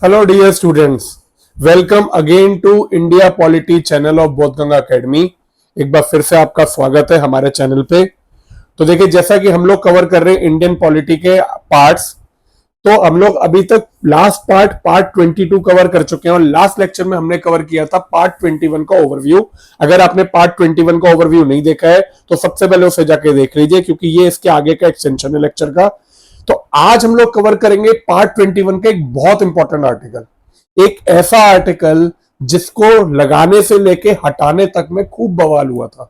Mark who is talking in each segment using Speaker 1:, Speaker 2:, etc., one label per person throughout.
Speaker 1: Hello dear students, welcome again to India polity channel of Bodhganga academy. एक बार फिर से आपका स्वागत है हमारे चैनल पे। तो देखिए, जैसा कि हम लोग कवर कर रहे हैं इंडियन पॉलिटी के पार्ट्स, तो हम लोग अभी तक लास्ट पार्ट 22 कवर कर चुके हैं और लास्ट लेक्चर में हमने कवर किया था पार्ट 21 का ओवरव्यू। अगर आपने पार्ट 21 का ओवरव्यू नहीं देखा है तो सबसे पहले उसे जाके देख लीजिए, क्योंकि ये इसके आगे का एक्सटेंशन है लेक्चर का। तो आज हम लोग कवर करेंगे पार्ट 21 का एक बहुत इंपॉर्टेंट आर्टिकल, एक ऐसा आर्टिकल जिसको लगाने से लेके हटाने तक में खूब बवाल हुआ था,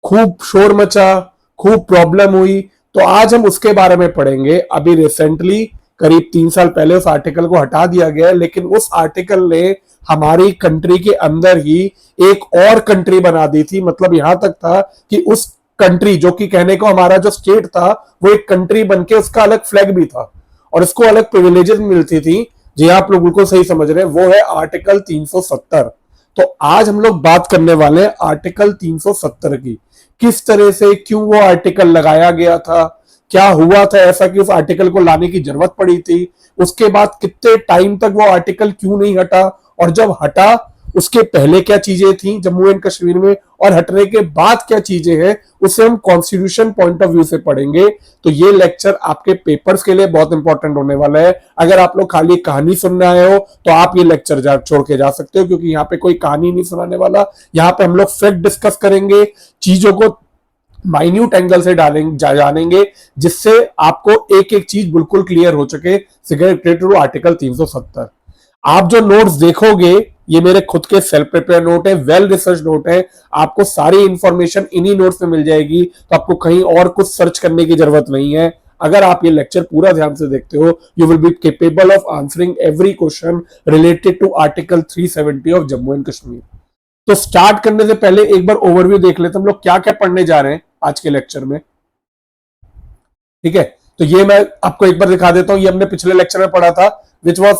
Speaker 1: खूब शोर मचा, खूब प्रॉब्लम हुई। तो आज हम उसके बारे में पढ़ेंगे। अभी रिसेंटली करीब 3 साल पहले उस आर्टिकल को हटा दिया गया है, लेकिन उस आर्टिकल ने हमारी कंट्री के अंदर ही एक और कंट्री बना दी थी। मतलब यहां तक था कि उस कंट्री, जो कि कहने को हमारा जो स्टेट था, वो एक कंट्री बनके उसका अलग फ्लैग भी था और उसको अलग प्रिविलेजेस मिलती थी। जी आप लोग बिल्कुल सही समझ रहे हैं, वो है आर्टिकल 370। तो आज हम लोग बात करने वाले हैं आर्टिकल 370 की। किस तरह से, क्यों वो आर्टिकल लगाया गया था, क्या हुआ था ऐसा कि उस आर्टिकल को लाने की जरूरत पड़ी थी, उसके बाद कितने टाइम तक वो आर्टिकल क्यों नहीं हटा, और जब हटा उसके पहले क्या चीजें थी जम्मू एंड कश्मीर में, और हटने के बाद क्या चीजें हैं, उसे हम कॉन्स्टिट्यूशन पॉइंट ऑफ व्यू से पढ़ेंगे। तो ये लेक्चर आपके पेपर्स के लिए बहुत इंपॉर्टेंट होने वाला है। अगर आप लोग खाली कहानी सुनने आए हो तो आप ये लेक्चर छोड़ के जा सकते हो, क्योंकि यहाँ पे कोई कहानी नहीं सुनाने वाला। यहाँ पे हम लोग फैक्ट डिस्कस करेंगे, चीजों को माइन्यूट एंगल से जानेंगे, जिससे आपको एक एक चीज बिल्कुल क्लियर हो सके रिलेटेड टू आर्टिकल 370। आप जो नोट्स देखोगे ये मेरे खुद के सेल्फ प्रिपेयर नोट है, वेल रिसर्च नोट है। आपको सारी इंफॉर्मेशन इन्हीं नोट्स में मिल जाएगी, तो आपको कहीं और कुछ सर्च करने की जरूरत नहीं है। अगर आप ये लेक्चर पूरा ध्यान से देखते हो, you will be capable of answering every question related to article 370 of Jammu and Kashmir. तो स्टार्ट करने से पहले एक बार ओवरव्यू देख लेते हैं हम लोग क्या क्या पढ़ने जा रहे हैं आज के लेक्चर में। ठीक है, तो ये मैं आपको एक बार दिखा देता हूं। ये हमने पिछले लेक्चर में पढ़ा था, विच वॉज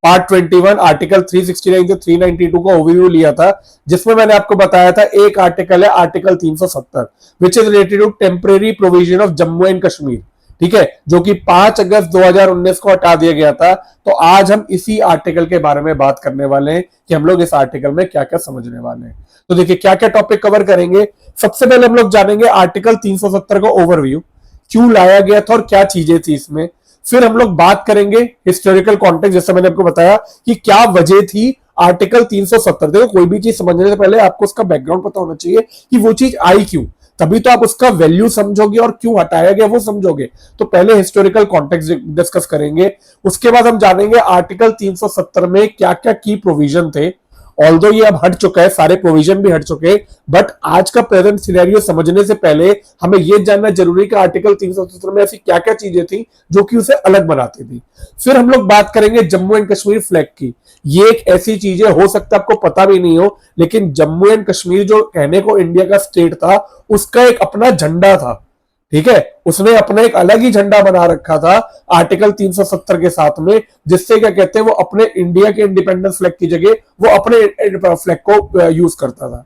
Speaker 1: पार्ट 21, आर्टिकल 369 से 392 का ओवरव्यू लिया था, जिसमें मैंने आपको बताया था एक आर्टिकल है article 370 which is related to temporary provision of Jammu and Kashmir. ठीक है, जो कि 5 अगस्त 2019 को हटा दिया गया था। तो आज हम इसी आर्टिकल के बारे में बात करने वाले हैं कि हम लोग इस आर्टिकल में क्या क्या समझने वाले हैं। तो देखिए क्या क्या टॉपिक कवर करेंगे। सबसे पहले हम लोग जानेंगे आर्टिकल 370 का ओवरव्यू, क्यों लाया गया था और क्या चीजें थी इसमें। फिर हम लोग बात करेंगे हिस्टोरिकल कॉन्टेक्स्ट, जैसे मैंने आपको बताया कि क्या वजह थी आर्टिकल 370। देखो, कोई भी चीज समझने से पहले आपको उसका बैकग्राउंड पता होना चाहिए कि वो चीज आई क्यों, तभी तो आप उसका वैल्यू समझोगे और क्यों हटाया गया वो समझोगे। तो पहले हिस्टोरिकल कॉन्टेक्स्ट डिस्कस करेंगे, उसके बाद हम जानेंगे आर्टिकल 370 में क्या क्या की प्रोविजन थे। ऑल्दो ये अब हट चुका है, सारे प्रोविजन भी हट चुके हैं, बट आज का प्रेजेंट सिनेरियो समझने से पहले हमें यह जानना जरूरी कि आर्टिकल 370 में ऐसी क्या क्या चीजें थी जो कि उसे अलग बनाती थी। फिर हम लोग बात करेंगे जम्मू एंड कश्मीर फ्लैग की। ये एक ऐसी चीज है, हो सकता है आपको पता भी नहीं हो, लेकिन जम्मू एंड कश्मीर जो कहने को इंडिया का स्टेट था, उसका एक अपना झंडा था। ठीक है, उसने अपना एक अलग ही झंडा बना रखा था आर्टिकल 370 के साथ में, जिससे क्या कहते हैं वो अपने इंडिया के इंडिपेंडेंस फ्लैग की जगह वो अपने फ्लैग को यूज करता था।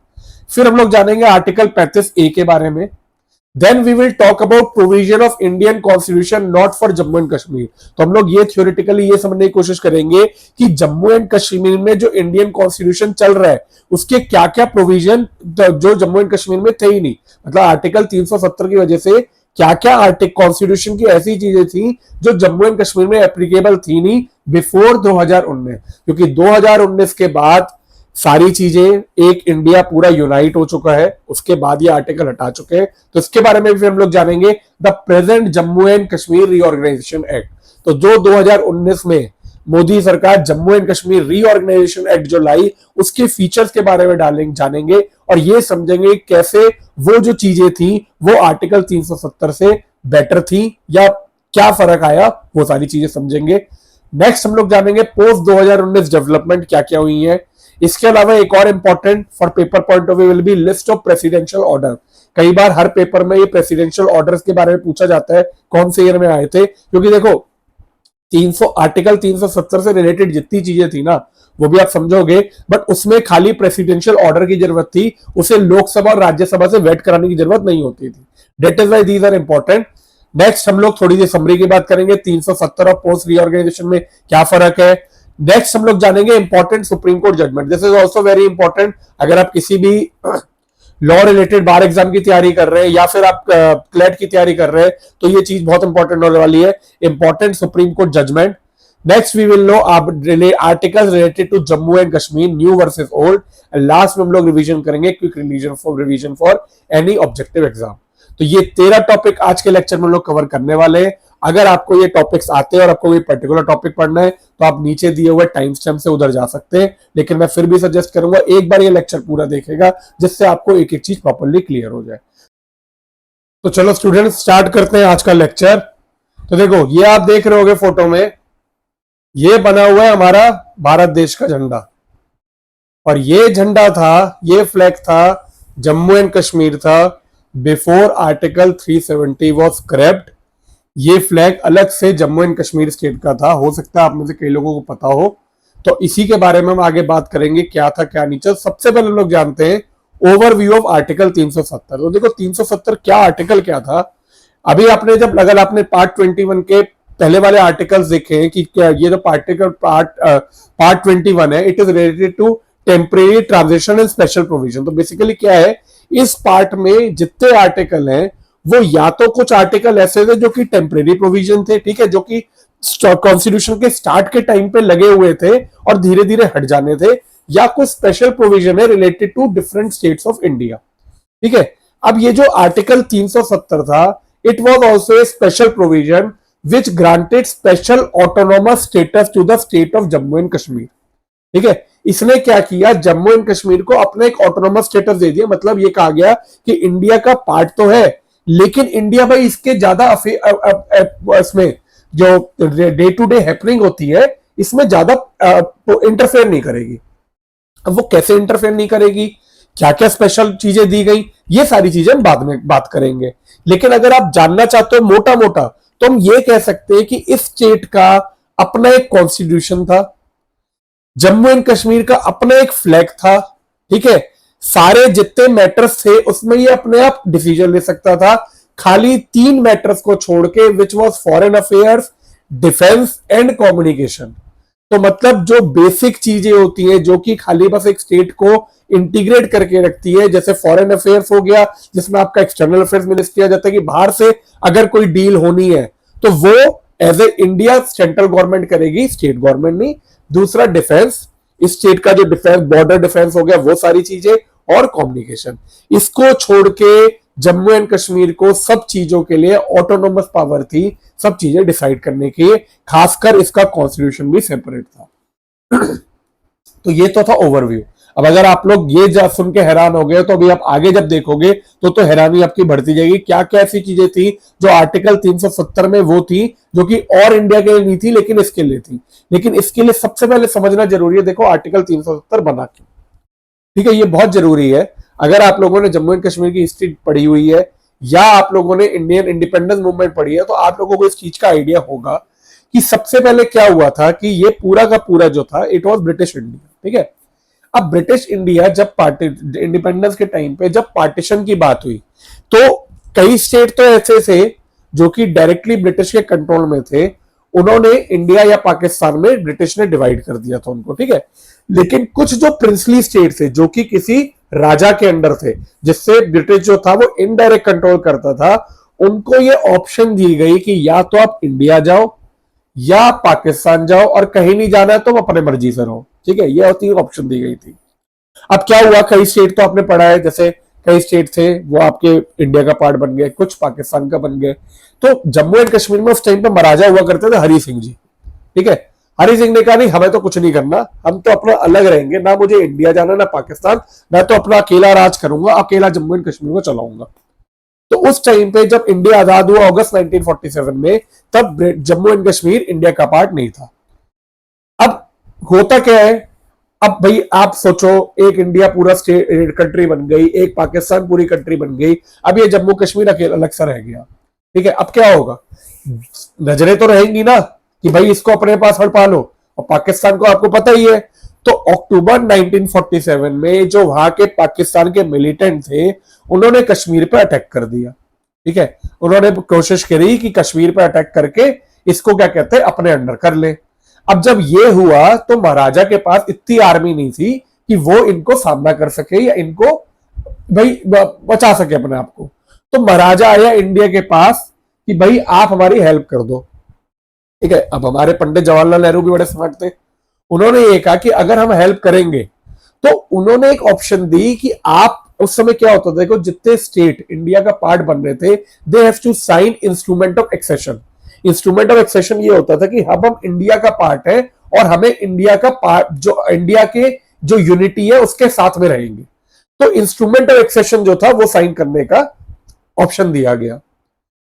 Speaker 1: फिर हम लोग जानेंगे आर्टिकल 35A के बारे में। Then we will talk about provision of Indian constitution not for Jammu and Kashmir. तो हम लोग ये थ्योरेटिकली ये समझने की कोशिश करेंगे कि जम्मू एंड कश्मीर में जो इंडियन कॉन्स्टिट्यूशन चल रहा है उसके क्या क्या प्रोविजन जो जम्मू एंड कश्मीर में थे ही नहीं। मतलब आर्टिकल 370 की वजह से क्या क्या आर्टिकल कॉन्स्टिट्यूशन की ऐसी चीजें थी जो जम्मू एंड कश्मीर में एप्लीकेबल थी नहीं बिफोर 2019, क्योंकि 2019 के बाद सारी चीजें, एक इंडिया पूरा यूनाइट हो चुका है, उसके बाद ये आर्टिकल हटा चुके हैं। तो इसके बारे में भी हम लोग जानेंगे। The present Jammu and Kashmir reorganisation act, तो जो 2019 में मोदी सरकार Jammu and Kashmir reorganisation act जो लाई, उसके फीचर्स के बारे में जानेंगे और ये समझेंगे कैसे वो जो चीजें थी वो आर्टिकल 370 से बेटर थी या क्या फर्क आया, वो सारी चीजें समझेंगे। नेक्स्ट हम लोग जानेंगे पोस्ट 2019 डेवलपमेंट क्या क्या हुई है। इसके अलावा एक और important for paper point of view will be list of presidential order. कई बार हर पेपर में ये प्रेसिडेंशियल ऑर्डर्स के बारे में पूछा जाता है, कौन से ईयर में आए थे, क्योंकि देखो आर्टिकल 370 से रिलेटेड जितनी चीजें थी ना वो भी आप समझोगे, बट उसमें खाली प्रेसिडेंशियल ऑर्डर की जरूरत थी, उसे लोकसभा और राज्यसभा से वेट कराने की जरूरत नहीं होती थी। That is why these are important. Next हम लोग थोड़ी सी समरी की बात करेंगे, 370 और पोस्ट रीऑर्गेनाइजेशन में क्या फर्क है। नेक्स्ट हम लोग जानेंगे important supreme court judgment. This is also very important. अगर आप किसी भी लॉ रिलेटेड बार एग्जाम की तैयारी कर रहे हैं या फिर आप क्लेट की तैयारी कर रहे हैं तो ये चीज बहुत इंपॉर्टेंट होने वाली है, important supreme court judgment. Next we will know articles related to Jammu and Kashmir, new versus old, and last में हम लोग रिवीजन करेंगे, quick revision for any objective exam. तो ये 13 टॉपिक आज के लेक्चर में हम लोग कवर करने वाले हैं। अगर आपको ये टॉपिक्स आते हैं और आपको कोई पर्टिकुलर टॉपिक पढ़ना है तो आप नीचे दिए हुए टाइम स्टैम्प से उधर जा सकते हैं, लेकिन मैं फिर भी सजेस्ट करूंगा एक बार ये लेक्चर पूरा देखेगा जिससे आपको एक एक चीज प्रॉपरली क्लियर हो जाए। तो चलो स्टूडेंट्स स्टार्ट करते हैं आज का लेक्चर। तो देखो ये आप देख रहे होगे फोटो में, ये बना हुआ है हमारा भारत देश का झंडा, और ये झंडा था, ये फ्लैग था, जम्मू एंड कश्मीर था बिफोर आर्टिकल 370 वॉज स्क्रैप्ड। ये फ्लैग अलग से जम्मू एंड कश्मीर स्टेट का था, हो सकता है आप में से कई लोगों को पता हो, तो इसी के बारे में हम आगे बात करेंगे क्या था क्या नहीं। चल सबसे पहले लोग जानते हैं ओवरव्यू ऑफ आर्टिकल 370। तो देखो 370 क्या आर्टिकल क्या था। अभी आपने जब अगर आपने पार्ट 21 के पहले वाले आर्टिकल्स देखे हैं कि क्या ये जो पार्ट 21 है, it is related to temporary transition and special provision. तो बेसिकली क्या है, इस पार्ट में जितने आर्टिकल हैं वो या तो कुछ आर्टिकल ऐसे थे जो कि टेम्परेरी प्रोविजन थे, ठीक है, जो कि कॉन्स्टिट्यूशन के स्टार्ट के टाइम पे लगे हुए थे और धीरे धीरे हट जाने थे, या कुछ स्पेशल प्रोविजन है related to different states of India, ठीक है। अब ये जो आर्टिकल 370 था, it was also a special provision which granted special autonomous status to the state of Jammu and Kashmir, ठीक है। इसने क्या किया, जम्मू एंड कश्मीर को अपना एक ऑटोनोमस स्टेटस दे दिया। मतलब ये कहा गया कि इंडिया का पार्ट तो है, लेकिन इंडिया भाई इसके ज्यादा इसमें जो डे टू डे हैपनिंग होती है इसमें ज्यादा इंटरफेयर नहीं करेगी। अब वो कैसे इंटरफेयर नहीं करेगी, क्या क्या स्पेशल चीजें दी गई, ये सारी चीजें हम बाद में बात करेंगे। लेकिन अगर आप जानना चाहते हो मोटा मोटा तो हम ये कह सकते हैं कि इस स्टेट का अपना एक कॉन्स्टिट्यूशन था, जम्मू एंड कश्मीर का अपना एक फ्लैग था, ठीक है। सारे जितने मैटर्स थे उसमें ये अपने आप डिसीजन ले सकता था, खाली 3 मैटर्स को छोड़ के, which was foreign affairs, defence and communication. तो मतलब जो बेसिक चीजें होती है जो कि खाली बस एक स्टेट को इंटीग्रेट करके रखती है, जैसे फॉरेन अफेयर्स हो गया जिसमें आपका एक्सटर्नल अफेयर्स मिनिस्ट्री आ जाता है कि बाहर से अगर कोई डील होनी है तो वो as a India central government करेगी, स्टेट गवर्नमेंट नहीं। दूसरा डिफेंस, इस स्टेट का जो डिफेंस, बॉर्डर डिफेंस हो गया, वो सारी चीजें, और कम्युनिकेशन। इसको छोड़ के जम्मू एंड कश्मीर को सब चीजों के लिए ऑटोनोमस पावर थी, सब चीजें डिसाइड करने की, खासकर इसका कॉन्स्टिट्यूशन भी सेपरेट था। तो ये तो था ओवरव्यू। अब अगर आप लोग ये सुन के हैरान हो गए तो अभी आप आगे जब देखोगे तो हैरानी आपकी बढ़ती जाएगी, क्या क्या ऐसी चीजें थी जो आर्टिकल 370 में वो थी जो कि और इंडिया के लिए नहीं थी लेकिन इसके लिए थी। लेकिन इसके लिए सबसे पहले समझना जरूरी है, देखो आर्टिकल 370 बना क्यों, ठीक है, ये बहुत जरूरी है। अगर आप लोगों ने जम्मू एंड कश्मीर की हिस्ट्री पढ़ी हुई है या आप लोगों ने इंडियन इंडिपेंडेंस मूवमेंट पढ़ी है तो आप लोगों को इस चीज का आइडिया होगा कि सबसे पहले क्या हुआ था कि ये पूरा का पूरा जो था इट वॉज ब्रिटिश इंडिया, ठीक है। अब ब्रिटिश इंडिया जब इंडिपेंडेंस के टाइम पे जब पार्टीशन की बात हुई तो कई स्टेट तो ऐसे थे जो कि डायरेक्टली ब्रिटिश के कंट्रोल में थे, उन्होंने इंडिया या पाकिस्तान में ब्रिटिश ने डिवाइड कर दिया था उनको, ठीक है। लेकिन कुछ जो प्रिंसली स्टेट थे जो कि किसी राजा के अंडर थे, जिससे ब्रिटिश जो था वो इनडायरेक्ट कंट्रोल करता था, उनको ये ऑप्शन दी गई कि या तो आप इंडिया जाओ या पाकिस्तान जाओ और कहीं नहीं जाना है तो अपने मर्जी से रहो, ठीक है। ये 3 ऑप्शन दी गई थी। अब क्या हुआ, कई स्टेट तो आपने पढ़ा है, जैसे कई स्टेट थे वो आपके इंडिया का पार्ट बन गए, कुछ पाकिस्तान का बन गए। तो जम्मू एंड कश्मीर में उस टाइम पे महाराजा हुआ करते थे हरि सिंह जी, ठीक है। हरि सिंह ने कहा नहीं हमें तो कुछ नहीं करना, हम तो अपना अलग रहेंगे, ना मुझे इंडिया जाना ना पाकिस्तान, मैं तो अपना अकेला राज करूंगा, अकेला जम्मू एंड कश्मीर को चलाऊंगा। तो उस टाइम पे जब इंडिया आजाद हुआ अगस्त 1947 में, तब जम्मू एंड कश्मीर इंडिया का पार्ट नहीं था। अब होता क्या है, अब भाई आप सोचो एक इंडिया पूरा स्टेट कंट्री बन गई, एक पाकिस्तान पूरी कंट्री बन गई, अब ये जम्मू कश्मीर अकेला अलग सा रह गया, ठीक है। अब क्या होगा, नजरें तो रहेंगी ना कि भाई इसको अपने पास हड़पा लो, और पाकिस्तान को आपको पता ही है। तो अक्टूबर 1947 में जो वहां के पाकिस्तान के मिलिटेंट थे उन्होंने कश्मीर पर अटैक कर दिया, ठीक है। उन्होंने कोशिश करी कि कश्मीर पर अटैक करके इसको क्या कहते हैं अपने अंडर कर ले। अब जब ये हुआ तो महाराजा के पास इतनी आर्मी नहीं थी कि वो इनको सामना कर सके या इनको भाई बचा सके अपने आप को। तो महाराजा आया इंडिया के पास कि भाई आप हमारी हेल्प कर दो। ठीक है, अब हमारे पंडित जवाहरलाल नेहरू भी बड़े स्मार्ट थे, उन्होंने ये कहा कि अगर हम हेल्प करेंगे, तो उन्होंने एक ऑप्शन दी कि आप, उस समय क्या होता था, देखो जितने स्टेट इंडिया का पार्ट बन रहे थे, they have to sign instrument of accession. Instrument of accession ये होता था कि अब हम इंडिया का पार्ट है और हमें इंडिया का पार्ट, जो इंडिया के जो यूनिटी है उसके साथ में रहेंगे। तो इंस्ट्रूमेंट ऑफ एक्सेशन जो था वो साइन करने का ऑप्शन दिया गया।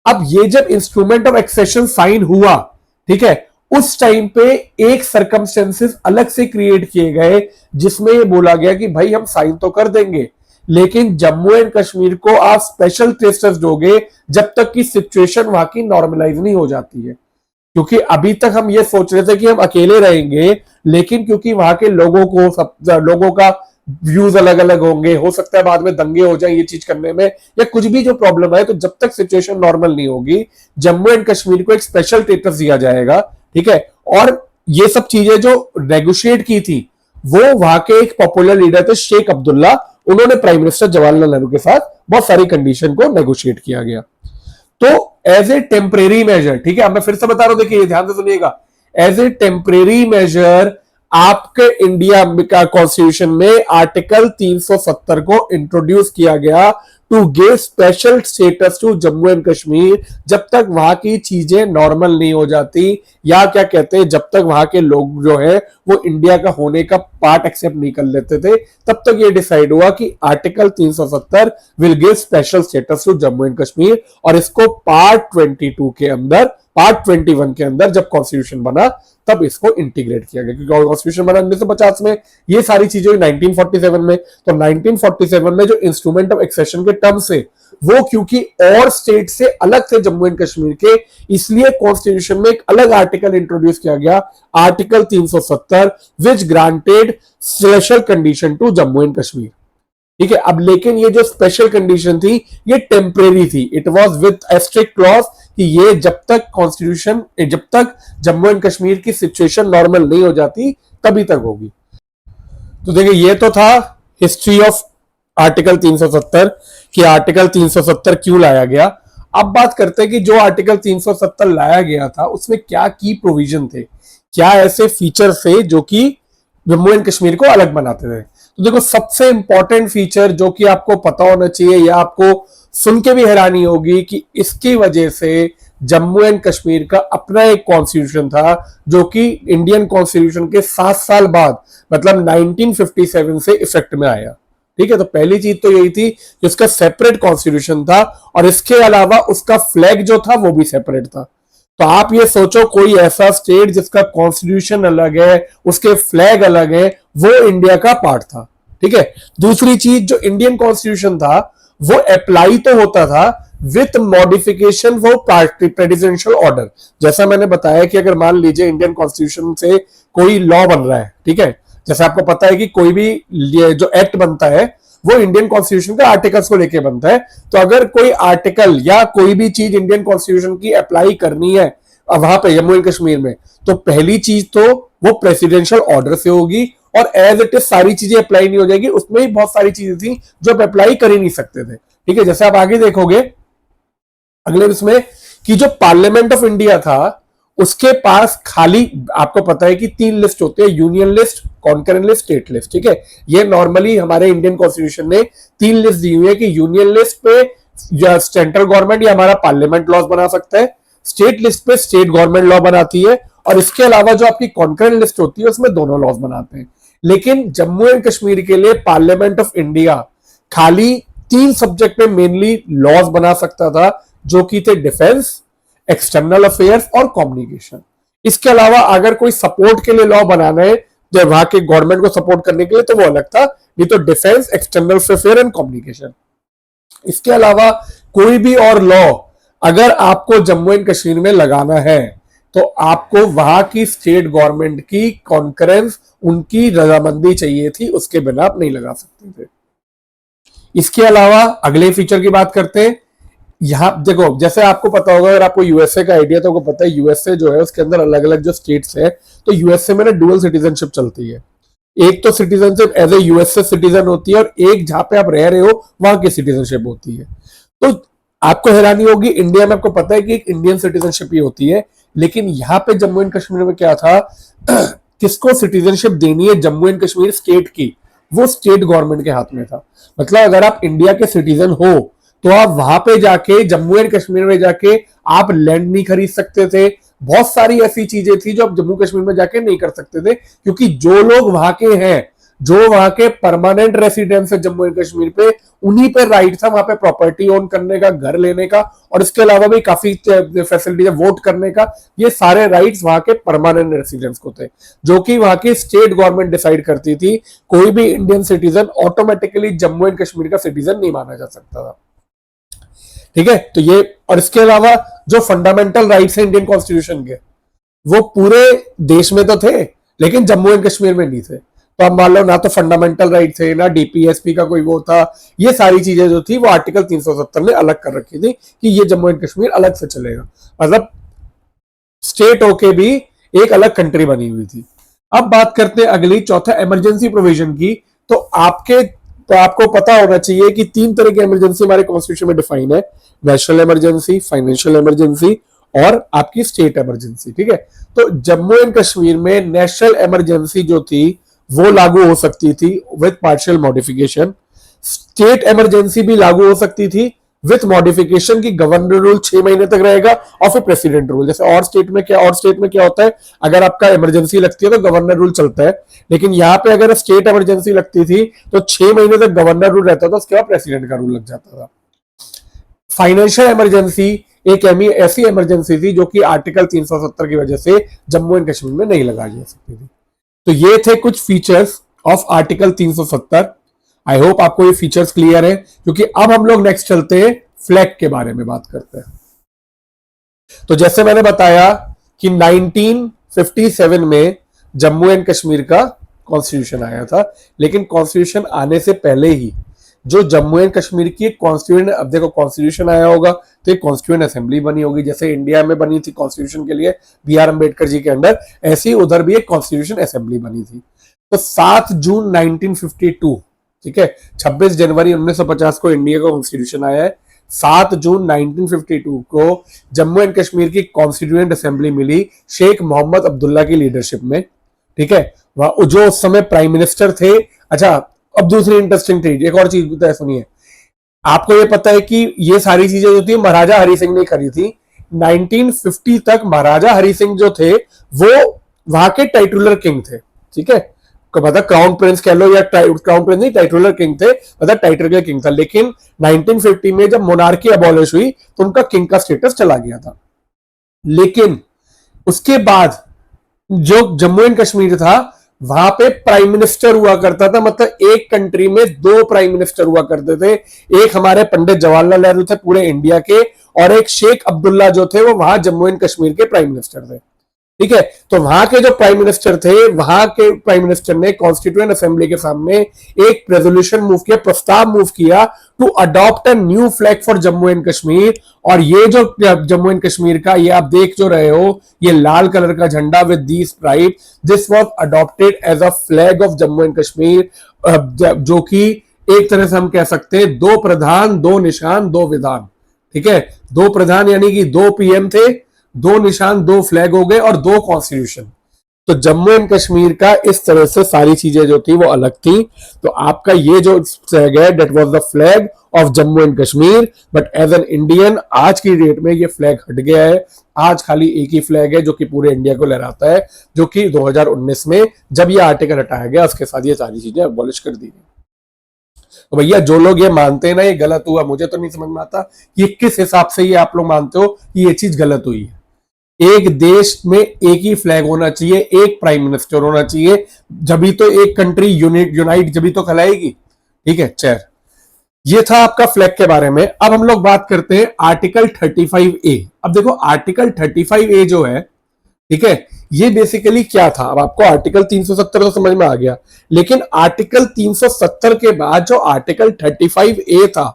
Speaker 1: अब ये जब इंस्ट्रूमेंट ऑफ एक्सेशन साइन हुआ, ठीक है, उस टाइम पे एक सर्कमस्टेंसेस अलग से क्रिएट किए गए जिसमें ये बोला गया कि भाई हम साइन तो कर देंगे, लेकिन जम्मू एंड कश्मीर को आप स्पेशल स्टेटस दोगे जब तक कि सिचुएशन वहां की नॉर्मलाइज नहीं हो जाती है। क्योंकि अभी तक हम ये सोच रहे थे कि हम अकेले रहेंगे, लेकिन क्योंकि वहां के लोगों को, सब लोगों का व्यूज अलग अलग होंगे, हो सकता है बाद में दंगे हो जाए ये चीज करने में या कुछ भी जो प्रॉब्लम है, तो जब तक सिचुएशन नॉर्मल नहीं होगी जम्मू एंड कश्मीर को एक स्पेशल स्टेटस दिया जाएगा। ठीक है, और ये सब चीजें जो नेगोशिएट की थी वो वहां के एक पॉपुलर लीडर थे शेख अब्दुल्ला, उन्होंने प्राइम मिनिस्टर जवाहरलाल नेहरू के साथ बहुत सारी कंडीशन को नेगोशिएट किया गया। तो एज ए टेम्परेरी मेजर, ठीक है, अब मैं फिर से बता रहा हूं, देखिए ध्यान से सुनिएगा, एज ए टेम्परेरी मेजर आपके इंडिया का कॉन्स्टिट्यूशन में आर्टिकल 370 को इंट्रोड्यूस किया गया to give special status to Jammu and Kashmir, जब तक वहां की चीजें नॉर्मल नहीं हो जाती, या क्या कहते हैं, जब तक वहां के लोग जो है वो इंडिया का होने का पार्ट एक्सेप्ट नहीं कर लेते थे, तब तक ये डिसाइड हुआ कि article 370 will give special status to Jammu and Kashmir. और इसको पार्ट 22 के अंदर, पार्ट 21 के अंदर जब कॉन्स्टिट्यूशन बना तब इसको इंटीग्रेट किया गया, क्योंकि कॉन्स्टिट्यूशन बना 1950 में, ये सारी चीजें 1947 में। तो 1947 में जो इंस्ट्रूमेंट ऑफ एक्सेशन के टर्म्स है वो क्योंकि और स्टेट से अलग थे जम्मू एंड कश्मीर के, इसलिए कॉन्स्टिट्यूशन में एक अलग आर्टिकल इंट्रोड्यूस किया गया, article 370, which granted special condition to Jammu and Kashmir. ठीक है, अब लेकिन ये जो स्पेशल कंडीशन थी ये टेम्परेरी थी, इट वाज विद एस्ट्रिक्ट क्लॉज कि ये जब तक कॉन्स्टिट्यूशन, जब तक जम्मू एंड कश्मीर की सिचुएशन नॉर्मल नहीं हो जाती तभी तक होगी। तो देखिए ये तो था हिस्ट्री ऑफ आर्टिकल 370 कि आर्टिकल 370 क्यों लाया गया। अब बात करते हैं कि जो आर्टिकल 370 लाया गया था उसमें क्या की प्रोविजन थे, क्या ऐसे फीचर थे जो कि जम्मू एंड कश्मीर को अलग बनाते थे। तो देखो सबसे इंपॉर्टेंट फीचर जो कि आपको पता होना चाहिए या आपको सुन के भी हैरानी होगी कि इसकी वजह से जम्मू एंड कश्मीर का अपना एक कॉन्स्टिट्यूशन था जो कि इंडियन कॉन्स्टिट्यूशन के 7 साल बाद, मतलब 1957 से इफेक्ट में आया। ठीक है, तो पहली चीज तो यही थी कि उसका सेपरेट कॉन्स्टिट्यूशन था और इसके अलावा उसका फ्लैग जो था वो भी सेपरेट था। तो आप ये सोचो कोई ऐसा स्टेट जिसका कॉन्स्टिट्यूशन अलग है, उसके फ्लैग अलग है, वो इंडिया का पार्ट था। ठीक है, दूसरी चीज जो इंडियन कॉन्स्टिट्यूशन था वो अप्लाई तो होता था with modification for presidential order. जैसा मैंने बताया कि अगर मान लीजिए इंडियन कॉन्स्टिट्यूशन से कोई लॉ बन रहा है, ठीक है, जैसे आपको पता है कि कोई भी जो एक्ट बनता है वो इंडियन कॉन्स्टिट्यूशन के आर्टिकल्स को लेके बनता है। तो अगर कोई आर्टिकल या कोई भी चीज इंडियन कॉन्स्टिट्यूशन की अप्लाई करनी है वहां पे जम्मू एंड कश्मीर में, तो पहली चीज तो वो प्रेसिडेंशियल ऑर्डर से होगी और एज इट इज सारी चीजें अप्लाई नहीं हो जाएगी। उसमें ही बहुत सारी चीजें थी जो आप अप्लाई कर ही नहीं सकते थे। ठीक है, जैसे आप आगे देखोगे अगले इसमें कि जो पार्लियामेंट ऑफ इंडिया था उसके पास खाली, आपको पता है कि 3 लिस्ट होते हैं, union list, concurrent list, state list. ठीक है, ये नॉर्मली हमारे इंडियन कॉन्स्टिट्यूशन ने 3 लिस्ट दी हुई है कि यूनियन लिस्ट पे या सेंट्रल गवर्नमेंट या हमारा पार्लियामेंट लॉज बना सकता है, स्टेट लिस्ट पे स्टेट गवर्नमेंट लॉ बनाती है, और इसके अलावा जो आपकी कॉन्करेंट लिस्ट होती है उसमें दोनों लॉज बनाते हैं। लेकिन जम्मू एंड कश्मीर के लिए पार्लियामेंट ऑफ इंडिया खाली 3 सब्जेक्ट में मेनली लॉज बना सकता था, जो कि थे डिफेंस, एक्सटर्नल अफेयर्स और कम्युनिकेशन। इसके अलावा अगर कोई सपोर्ट के लिए लॉ बनाना है जब वहां के गवर्नमेंट को सपोर्ट करने के लिए तो वो अलग था, नहीं तो defence, external affair and communication. इसके अलावा कोई भी और लॉ अगर आपको जम्मू एंड कश्मीर में लगाना है तो आपको वहां की स्टेट गवर्नमेंट की कॉन्करेंस, उनकी रजामंदी चाहिए थी, उसके बिना आप नहीं लगा सकते थे। इसके अलावा अगले फीचर की बात करते हैं, यहाँ देखो, जैसे आपको पता होगा, अगर आपको यूएसए का आइडिया, तो आपको पता है यूएसए जो है उसके अंदर अलग अलग जो स्टेट्स है, तो यूएसए में ना डुअल सिटीजनशिप चलती है। एक तो citizenship as a USA citizen होती है, और एक जहां पे आप रह रहे हो वहां की सिटीजनशिप होती है। तो आपको हैरानी होगी, इंडिया में आपको पता है कि एक इंडियन सिटीजनशिप ही होती है, लेकिन यहाँ पे जम्मू एंड कश्मीर में क्या था, किसको सिटीजनशिप देनी है जम्मू एंड कश्मीर स्टेट की, वो स्टेट गवर्नमेंट के हाथ में था। मतलब अगर आप इंडिया के सिटीजन हो तो आप वहां पे जाके जम्मू एंड कश्मीर में जाके आप लैंड नहीं खरीद सकते थे। बहुत सारी ऐसी चीजें थी जो आप जम्मू कश्मीर में जाके नहीं कर सकते थे, क्योंकि जो लोग वहां के हैं, जो वहां के परमानेंट रेसिडेंट्स है जम्मू एंड कश्मीर पे, उन्हीं पे राइट था वहां पे प्रॉपर्टी ओन करने का, घर लेने का, और इसके अलावा भी काफी फैसिलिटी है वोट करने का। ये सारे राइट्स वहां के परमानेंट रेसिडेंट्स को थे, जो कि वहां की स्टेट गवर्नमेंट डिसाइड करती थी। कोई भी Indian citizen automatically Jammu and Kashmir का सिटीजन नहीं माना जा सकता था। ठीक है, तो ये, और इसके अलावा जो फंडामेंटल राइट्स हैं इंडियन कॉन्स्टिट्यूशन के, वो पूरे देश में तो थे, लेकिन जम्मू एंड कश्मीर में नहीं थे। तो आप मान लो, ना तो फंडामेंटल राइट थे, ना डीपीएसपी का कोई वो था। ये सारी चीजें जो थी वो आर्टिकल 370 ने अलग कर रखी थी कि ये जम्मू एंड कश्मीर अलग से चलेगा, मतलब स्टेट होके भी एक अलग कंट्री बनी हुई थी। अब बात करते हैं अगली, चौथा, इमरजेंसी प्रोविजन की। तो आपको पता होना चाहिए कि 3 तरह की इमरजेंसी हमारे कॉन्स्टिट्यूशन में डिफाइन है: नेशनल इमरजेंसी, फाइनेंशियल इमरजेंसी, और आपकी स्टेट इमरजेंसी। ठीक है, तो जम्मू एंड कश्मीर में नेशनल इमरजेंसी जो थी वो लागू हो सकती थी with partial modification. State emergency भी लागू हो सकती थी विथ मॉडिफिकेशन की गवर्नर रूल 6 महीने तक रहेगा, और फिर प्रेसिडेंट रूल। जैसे और स्टेट में क्या होता है, अगर आपका इमरजेंसी लगती है तो गवर्नर रूल चलता है, लेकिन यहाँ पे अगर स्टेट इमरजेंसी लगती थी तो 6 महीने तक गवर्नर रूल रहता था, उसके बाद प्रेसिडेंट का रूल लग जाता था। फाइनेंशियल इमरजेंसी एक ऐसी इमरजेंसी थी जो कि आर्टिकल 370 की वजह से जम्मू एंड कश्मीर में नहीं लगाई जा सकती थी। तो ये थे कुछ features of article 370। I hope आपको ये फीचर्स क्लियर है, क्योंकि अब हम लोग नेक्स्ट चलते हैं फ्लैग के बारे में बात करते हैं। तो जैसे मैंने बताया कि 1957 में जम्मू एंड कश्मीर का कॉन्स्टिट्यूशन आया था, लेकिन कॉन्स्टिट्यूशन आने से पहले ही जो जम्मू एंड कश्मीर की एक कॉन्स्टिट्यूएंट, अब देखो कॉन्स्टिट्यूशन आया होगा तो एक कॉन्स्टिट्यूएंट असेंबली बनी होगी, जैसे इंडिया में बनी थी कॉन्स्टिट्यूशन के लिए बी आर अम्बेडकर जी के अंडर, ऐसे ही उधर भी एक कॉन्स्टिट्यूशन असेंबली बनी थी। तो 7 जून 1952, ठीक है, 26 जनवरी 1950 को इंडिया का कॉन्स्टिट्यूशन आया है। 7 जून 1952 को जम्मू एंड कश्मीर की कॉन्स्टिट्यूएंट असेंबली मिली शेख मोहम्मद अब्दुल्ला की लीडरशिप में। ठीक है, वह जो उस समय प्राइम मिनिस्टर थे। अच्छा, अब दूसरी इंटरेस्टिंग थी, एक और चीज बताया, सुनिए। आपको ये पता है कि ये सारी चीजें जो थी महाराजा हरि सिंह ने करी थी। 1950 तक महाराजा हरि सिंह जो थे वो वहां के टाइटुलर किंग थे। ठीक है, मतलब क्राउन प्रिंस कह लो, या क्राउन प्रिंस नहीं, टाइटुलर किंग थे, मतलब टाइटुलर किंग था। लेकिन 1950 में जब मोनार्की अबॉलिश हुई तो उनका किंग का स्टेटस चला गया था। लेकिन उसके बाद जो जम्मू एंड कश्मीर था वहां पे प्राइम मिनिस्टर हुआ करता था, मतलब एक कंट्री में 2 प्राइम मिनिस्टर हुआ करते थे। एक हमारे पंडित जवाहरलाल नेहरू थे पूरे इंडिया के, और एक शेख अब्दुल्ला जो थे वो वहां जम्मू एंड कश्मीर के प्राइम मिनिस्टर थे। ठीक है, तो वहां के जो प्राइम मिनिस्टर थे, वहां के प्राइम मिनिस्टर ने कॉन्स्टिट्यूएंट असेंबली के सामने एक रेजोल्यूशन मूव किया, प्रस्ताव मूव किया to adopt a new flag for Jammu and Kashmir. और ये जो जम्मू एंड कश्मीर का, ये आप देख जो रहे हो, ये लाल कलर का झंडा with these stripe, this was adopted as a flag of Jammu and Kashmir, जो कि एक तरह से हम कह सकते हैं 2 प्रधान 2 निशान 2 विधान। ठीक है, 2 प्रधान यानी कि 2 पीएम थे, 2 निशान 2 फ्लैग हो गए, और 2 कॉन्स्टिट्यूशन। तो जम्मू एंड कश्मीर का इस तरह से सारी चीजें जो थी वो अलग थी। तो आपका ये जो फ्लैग है, that was the flag of Jammu and Kashmir. But as an Indian आज की डेट में ये फ्लैग हट गया है। आज खाली एक ही फ्लैग है जो कि पूरे इंडिया को लहराता है, जो कि 2019 में जब ये आर्टिकल हटाया गया उसके साथ ये सारी चीजें अबॉलिश कर दी गई। तो भैया जो लोग ये मानते हैं ना ये गलत हुआ, मुझे तो नहीं समझ में आता ये किस हिसाब से ये आप लोग मानते हो कि ये चीज गलत हुई है। एक देश में एक ही फ्लैग होना चाहिए, एक प्राइम मिनिस्टर होना चाहिए, जब तो एक कंट्री यूनाइट जब तो कहलाएगी। ठीक है, चेयर। ये था आपका फ्लैग के बारे में। अब हम लोग बात करते हैं आर्टिकल 35A। अब देखो आर्टिकल 35A जो है, ठीक है, ये बेसिकली क्या था। अब आपको आर्टिकल 370 तो समझ में आ गया, लेकिन आर्टिकल 370 के बाद जो आर्टिकल 35A था,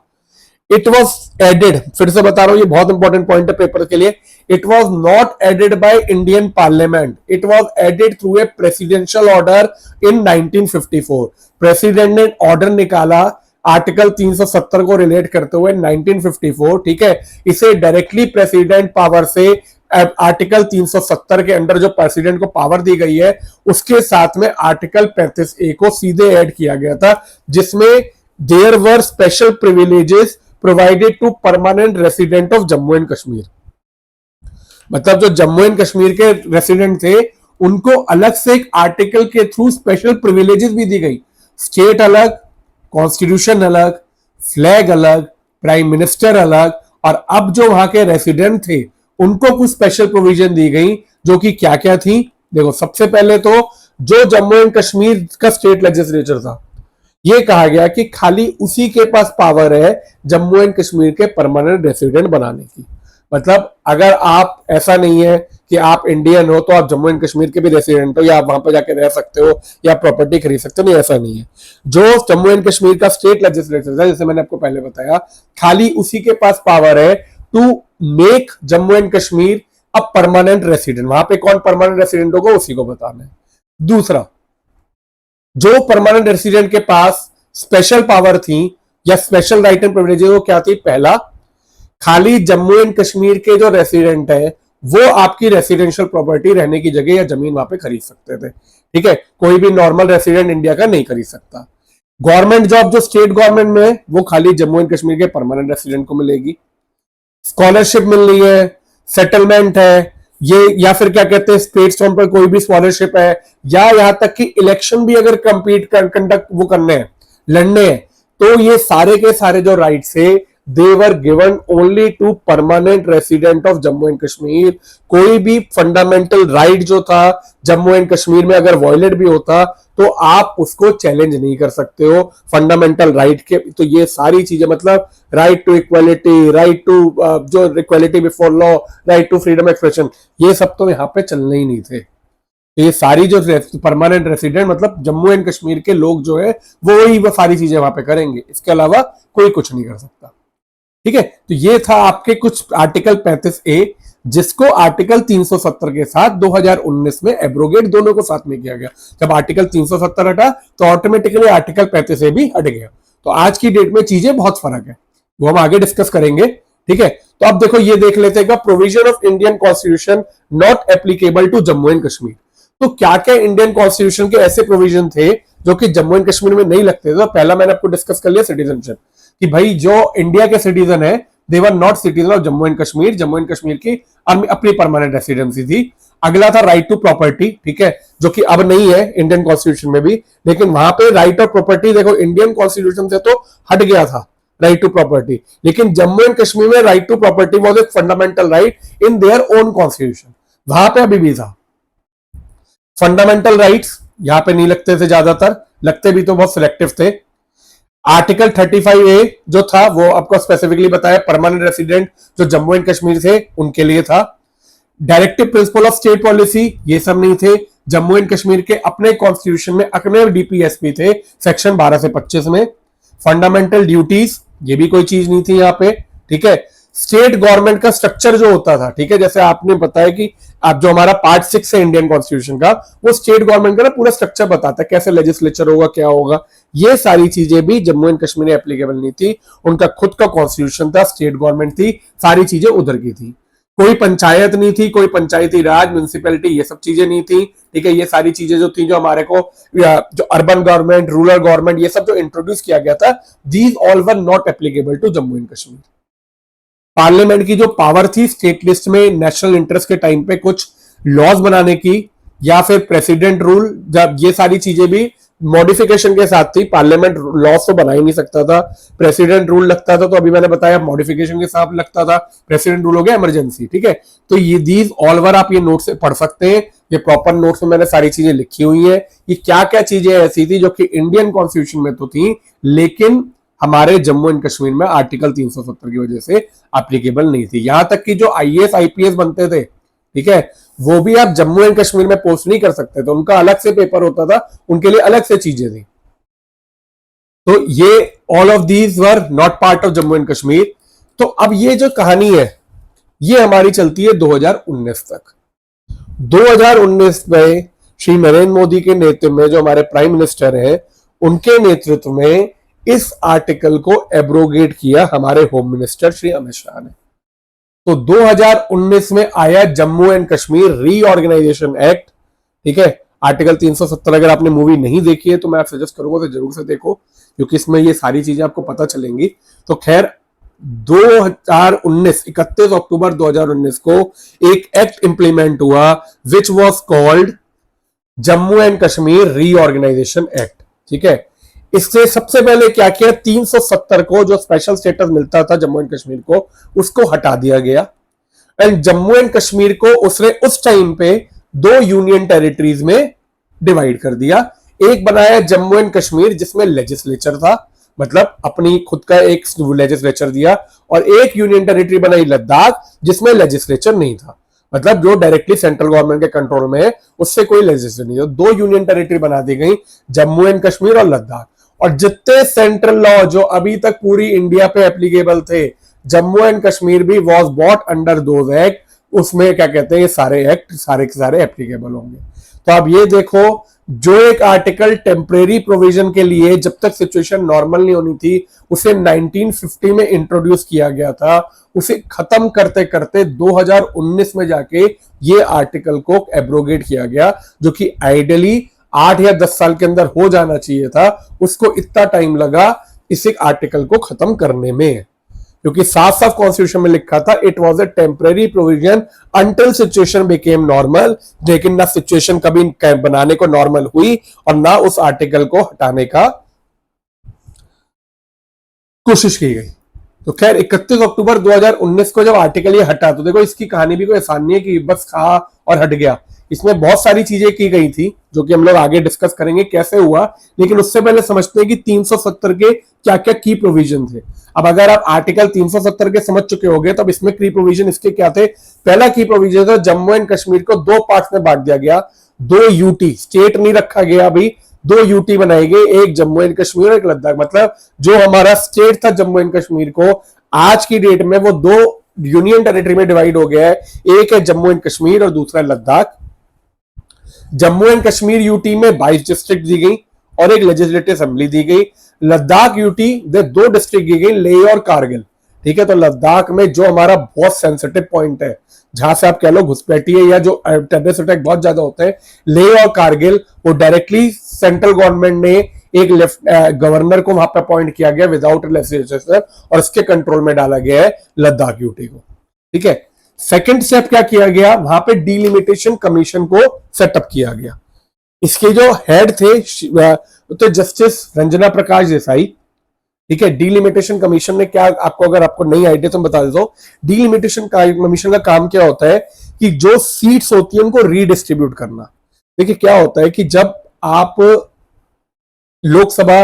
Speaker 1: इट वॉज एडेड, फिर से बता रहा हूं, ये बहुत इंपॉर्टेंट पॉइंट है पेपर के लिए। It was not added by Indian parliament, it was added through a presidential order in 1954। President ने ऑर्डर निकाला आर्टिकल 370 को रिलेट करते हुए 1954, ठीक है। इसे डायरेक्टली प्रेसिडेंट पावर से आर्टिकल 370 के अंडर जो प्रेसिडेंट को पावर दी गई है उसके साथ में आर्टिकल 35A को सीधे ऐड किया गया था, जिसमें there were special privileges provided to permanent resident of Jammu and Kashmir. मतलब जो जम्मू एंड कश्मीर के रेसिडेंट थे उनको अलग से एक आर्टिकल के थ्रू स्पेशल प्रिविलेजेस भी दी गई। स्टेट अलग, कॉन्स्टिट्यूशन अलग, फ्लैग अलग, प्राइम मिनिस्टर अलग, और अब जो वहां के रेसिडेंट थे उनको कुछ स्पेशल प्रोविजन दी गई, जो कि क्या क्या थी। देखो, सबसे पहले तो जो जम्मू एंड कश्मीर का स्टेट लेजिस्लेचर था, यह कहा गया कि खाली उसी के पास पावर है जम्मू एंड कश्मीर के परमानेंट रेसिडेंट बनाने की। मतलब अगर आप, ऐसा नहीं है कि आप इंडियन हो तो आप जम्मू एंड कश्मीर के भी रेसिडेंट हो या आप वहां पर जाके रह सकते हो या प्रॉपर्टी खरीद सकते हो, नहीं, ऐसा नहीं है। जो जम्मू एंड कश्मीर का स्टेट लेजिस्लेचर था, जैसे मैंने आपको पहले बताया, खाली उसी के पास पावर है to make Jammu and Kashmir a permanent resident. वहां पे कौन परमानेंट रेसिडेंट होगा उसी को बताना है। दूसरा, जो परमानेंट रेसिडेंट के पास स्पेशल पावर थी या स्पेशल राइट एंड प्रिविलेजेस, वो क्या थी? पहला, खाली जम्मू एंड कश्मीर के जो रेसिडेंट है वो आपकी रेसिडेंशियल प्रॉपर्टी, रहने की जगह या जमीन वहां पे खरीद सकते थे, ठीक है। कोई भी नॉर्मल रेसिडेंट इंडिया का नहीं खरीद सकता। गवर्नमेंट जॉब जो स्टेट गवर्नमेंट में है वो खाली जम्मू एंड कश्मीर के परमानेंट रेसिडेंट को मिलेगी। स्कॉलरशिप मिल रही है, सेटलमेंट है ये, या फिर क्या कहते हैं स्टेट स्टोन पर कोई भी स्कॉलरशिप है, या यहां तक कि इलेक्शन भी अगर कंडक्ट वो करने हैं, लड़ने हैं, तो ये सारे के सारे जो राइट्स है they were given only to permanent resident of Jammu and Kashmir. कोई भी फंडामेंटल राइट जो था जम्मू एंड कश्मीर में अगर वायलेट भी होता तो आप उसको चैलेंज नहीं कर सकते हो फंडामेंटल राइट के। तो ये सारी चीजें, मतलब right to equality, right to जो equality before law, right to freedom expression, ये सब तो यहाँ पे चलने ही नहीं थे। ये सारी जो परमानेंट रेसिडेंट, मतलब जम्मू एंड कश्मीर के लोग जो है वो सारी चीजें वहां पे करेंगे, इसके अलावा कोई कुछ नहीं कर सकता, ठीक है। तो ये था आपके कुछ आर्टिकल 35A, जिसको आर्टिकल 370 के साथ 2019 में एब्रोगेट दोनों को साथ में किया गया। जब आर्टिकल 370 हटा तो ऑटोमेटिकली आर्टिकल 35A भी हट गया। तो आज की डेट में चीजें बहुत फर्क है, वो हम आगे डिस्कस करेंगे, ठीक है। तो अब देखो, ये देख लेते हैं, provision of Indian constitution not applicable to Jammu and Kashmir. तो क्या क्या इंडियन कॉन्स्टिट्यूशन के ऐसे प्रोविजन थे जो कि जम्मू एंड कश्मीर में नहीं लगते थे? तो पहला मैंने आपको डिस्कस कर लिया सिटीजनशिप, कि भाई जो इंडिया के सिटीजन है they were not citizen of Jammu and Kashmir. Jammu and Kashmir की अपनी परमानेंट रेसिडेंसी थी। अगला था राइट टू प्रॉपर्टी, ठीक है, जो कि अब नहीं है इंडियन कॉन्स्टिट्यूशन में भी, लेकिन वहां पे राइट ऑफ प्रॉपर्टी देखो इंडियन कॉन्स्टिट्यूशन से तो हट गया था राइट टू प्रॉपर्टी, लेकिन जम्मू एंड कश्मीर में राइट टू प्रॉपर्टी वॉज एक fundamental right in their own constitution, वहां पे अभी भी था। फंडामेंटल राइट्स यहां पे नहीं लगते थे, ज्यादातर लगते भी तो बहुत सिलेक्टिव थे। आर्टिकल 35A जो था वो आपको स्पेसिफिकली बताया परमानेंट रेसिडेंट जो जम्मू एंड कश्मीर थे उनके लिए था। Directive principle of state policy ये सब नहीं थे। जम्मू एंड कश्मीर के अपने कॉन्स्टिट्यूशन में अपने डीपीएसपी थे सेक्शन 12 से 25 में। फंडामेंटल ड्यूटीज ये भी कोई चीज नहीं थी यहाँ पे, ठीक है। स्टेट गवर्नमेंट का स्ट्रक्चर जो होता था, ठीक है, जैसे आपने बताया कि आप जो हमारा पार्ट 6 है इंडियन कॉन्स्टिट्यूशन का, वो स्टेट गवर्नमेंट का ना पूरा स्ट्रक्चर बताता है, कैसे लेजिस्लेचर होगा, क्या होगा। ये सारी चीजें भी जम्मू एंड कश्मीर में एप्लीकेबल नहीं थी। उनका खुद का कॉन्स्टिट्यूशन था, स्टेट गवर्नमेंट थी, सारी चीजें उधर की थी। कोई पंचायत नहीं थी, कोई पंचायती राज, म्यूनिसिपैलिटी, ये सब चीजें नहीं थी, ठीक है। ये सारी चीजें जो थी, जो हमारे को जो अर्बन गवर्नमेंट, रूरल गवर्नमेंट, ये सब जो इंट्रोड्यूस किया गया था, these all were not applicable to Jammu and Kashmir. Parliament की जो पावर थी स्टेट लिस्ट में नेशनल इंटरेस्ट के टाइम पे कुछ लॉज बनाने की, या फिर प्रेसिडेंट रूल, जब ये सारी चीजें भी मॉडिफिकेशन के साथ थी। पार्लियामेंट लॉज तो बना ही नहीं सकता था, प्रेसिडेंट रूल लगता था, तो अभी मैंने बताया मॉडिफिकेशन के साथ लगता था। प्रेसिडेंट रूल हो गया इमरजेंसी, ठीक है। तो ये दीज ऑल वर आप ये नोट से पढ़ सकते हैं, ये प्रॉपर नोट्स में मैंने सारी चीजें लिखी हुई है। ये क्या क्या चीजें ऐसी थी जो कि इंडियन कॉन्स्टिट्यूशन में तो थी, लेकिन हमारे जम्मू एंड कश्मीर में आर्टिकल 370 की वजह से एप्लीकेबल नहीं थी। यहां तक कि जो आईएएस आईपीएस बनते थे, ठीक है, वो भी आप जम्मू एंड कश्मीर में पोस्ट नहीं कर सकते थे, उनका अलग से पेपर होता था, उनके लिए अलग से चीजें थी। तो ये all of these were not part of Jammu and Kashmir. तो अब ये जो कहानी है ये हमारी चलती है 2019 तक। 2019 में श्री नरेंद्र मोदी के नेतृत्व में जो हमारे प्राइम मिनिस्टर हैं उनके नेतृत्व में इस आर्टिकल को एब्रोगेट किया हमारे होम मिनिस्टर श्री अमित शाह ने। तो 2019 में आया Jammu and Kashmir reorganisation act, ठीक है, आर्टिकल 370। अगर आपने मूवी नहीं देखी है तो मैं आप सजेस्ट करूंगा तो जरूर से देखो, क्योंकि इसमें ये सारी चीजें आपको पता चलेंगी। तो खैर 2019 31 अक्टूबर 2019 को एक एक्ट इंप्लीमेंट हुआ which was called Jammu and Kashmir reorganisation act, ठीक है। इससे सबसे पहले क्या किया, 370 को जो स्पेशल स्टेटस मिलता था जम्मू एंड कश्मीर को उसको हटा दिया गया। एंड जम्मू एंड कश्मीर को उसने उस टाइम पे 2 यूनियन टेरिटरीज में डिवाइड कर दिया। एक बनाया जम्मू एंड कश्मीर जिसमें लेजिस्लेचर था, मतलब अपनी खुद का एक लेजिस्लेचर दिया, और एक यूनियन टेरिटरी बनाई लद्दाख जिसमें लेजिस्लेचर नहीं था, मतलब जो डायरेक्टली सेंट्रल गवर्नमेंट के कंट्रोल में है, उससे कोई लेजिस्लेचर नहीं है। 2 यूनियन टेरिटरी बना दी गई, जम्मू एंड कश्मीर और लद्दाख। और जितने सेंट्रल लॉ जो अभी तक पूरी इंडिया पे एप्लीकेबल थे, जम्मू एंड कश्मीर भी was bought under those act, उसमें क्या कहते हैं ये सारे एक्ट सारे के सारे एप्लीकेबल होंगे। तो अब ये देखो, जो एक आर्टिकल टेम्परेरी प्रोविजन के लिए जब तक सिचुएशन नॉर्मल नहीं होनी थी उसे 1950 में इंट्रोड्यूस किया गया था, उसे खत्म करते करते 2019 में जाके ये आर्टिकल को एब्रोगेट किया गया, जो कि आइडियली 8 या 10 साल के अंदर हो जाना चाहिए था। उसको इतना टाइम लगा इस आर्टिकल को खत्म करने में, क्योंकि साफ साफ कॉन्स्टिट्यूशन में लिखा था it was a temporary provision until situation became normal. लेकिन ना सिचुएशन कभी बनाने को नॉर्मल हुई और ना उस आर्टिकल को हटाने का कोशिश की गई। तो खैर 31 अक्टूबर 2019 को जब आर्टिकल ये हटा, तो देखो इसकी कहानी भी कोई आसान नहीं है कि बस खा और हट गया। इसमें बहुत सारी चीजें की गई थी जो कि हम लोग आगे डिस्कस करेंगे कैसे हुआ, लेकिन उससे पहले समझते हैं कि 370 के क्या क्या की प्रोविजन थे। अब अगर आप आर्टिकल 370 के समझ चुके होंगे तो अब इसमें की प्रोविजन इसके क्या थे। पहला की प्रोविजन था जम्मू एंड कश्मीर को 2 पार्ट्स में बांट दिया गया, 2 यूटी, स्टेट नहीं रखा गया अभी, 2 यूटी बनाई गई, एक जम्मू एंड कश्मीर और एक लद्दाख। मतलब जो हमारा स्टेट था जम्मू एंड कश्मीर को आज की डेट में वो 2 यूनियन टेरिटरी में डिवाइड हो गया है, एक है जम्मू एंड कश्मीर और दूसरा लद्दाख। जम्मू एंड कश्मीर यूटी में 22 डिस्ट्रिक्ट दी गई और एक लेजिस्लेटिव असेंबली दी गई। लद्दाख यूटी में 2 डिस्ट्रिक्ट दी गई, लेह और कारगिल, ठीक है। तो लद्दाख में जो हमारा बहुत सेंसिटिव पॉइंट है, जहां से आप कह लो घुसपैठिए या जो टेररिस्ट अटैक बहुत ज्यादा होते हैं, लेह और कारगिल, वो डायरेक्टली सेंट्रल गवर्नमेंट ने एक गवर्नर को वहां पर अपॉइंट किया गया विदाउट लेजिस्लेचर और इसके कंट्रोल में डाला गया है लद्दाख यूटी को, ठीक है। सेकंड स्टेप क्या किया गया, वहां पे डिलिमिटेशन कमीशन को सेटअप किया गया। इसके जो हेड थे तो जस्टिस रंजना प्रकाश देसाई, ठीक है। डिलिमिटेशन कमीशन ने क्या, आपको अगर आपको नहीं आइडिया तो मैं बता देता हूं। डिलिमिटेशन कमीशन का काम क्या होता है कि जो सीट्स होती है उनको रीडिस्ट्रीब्यूट करना। देखिए क्या होता है कि जब आप लोकसभा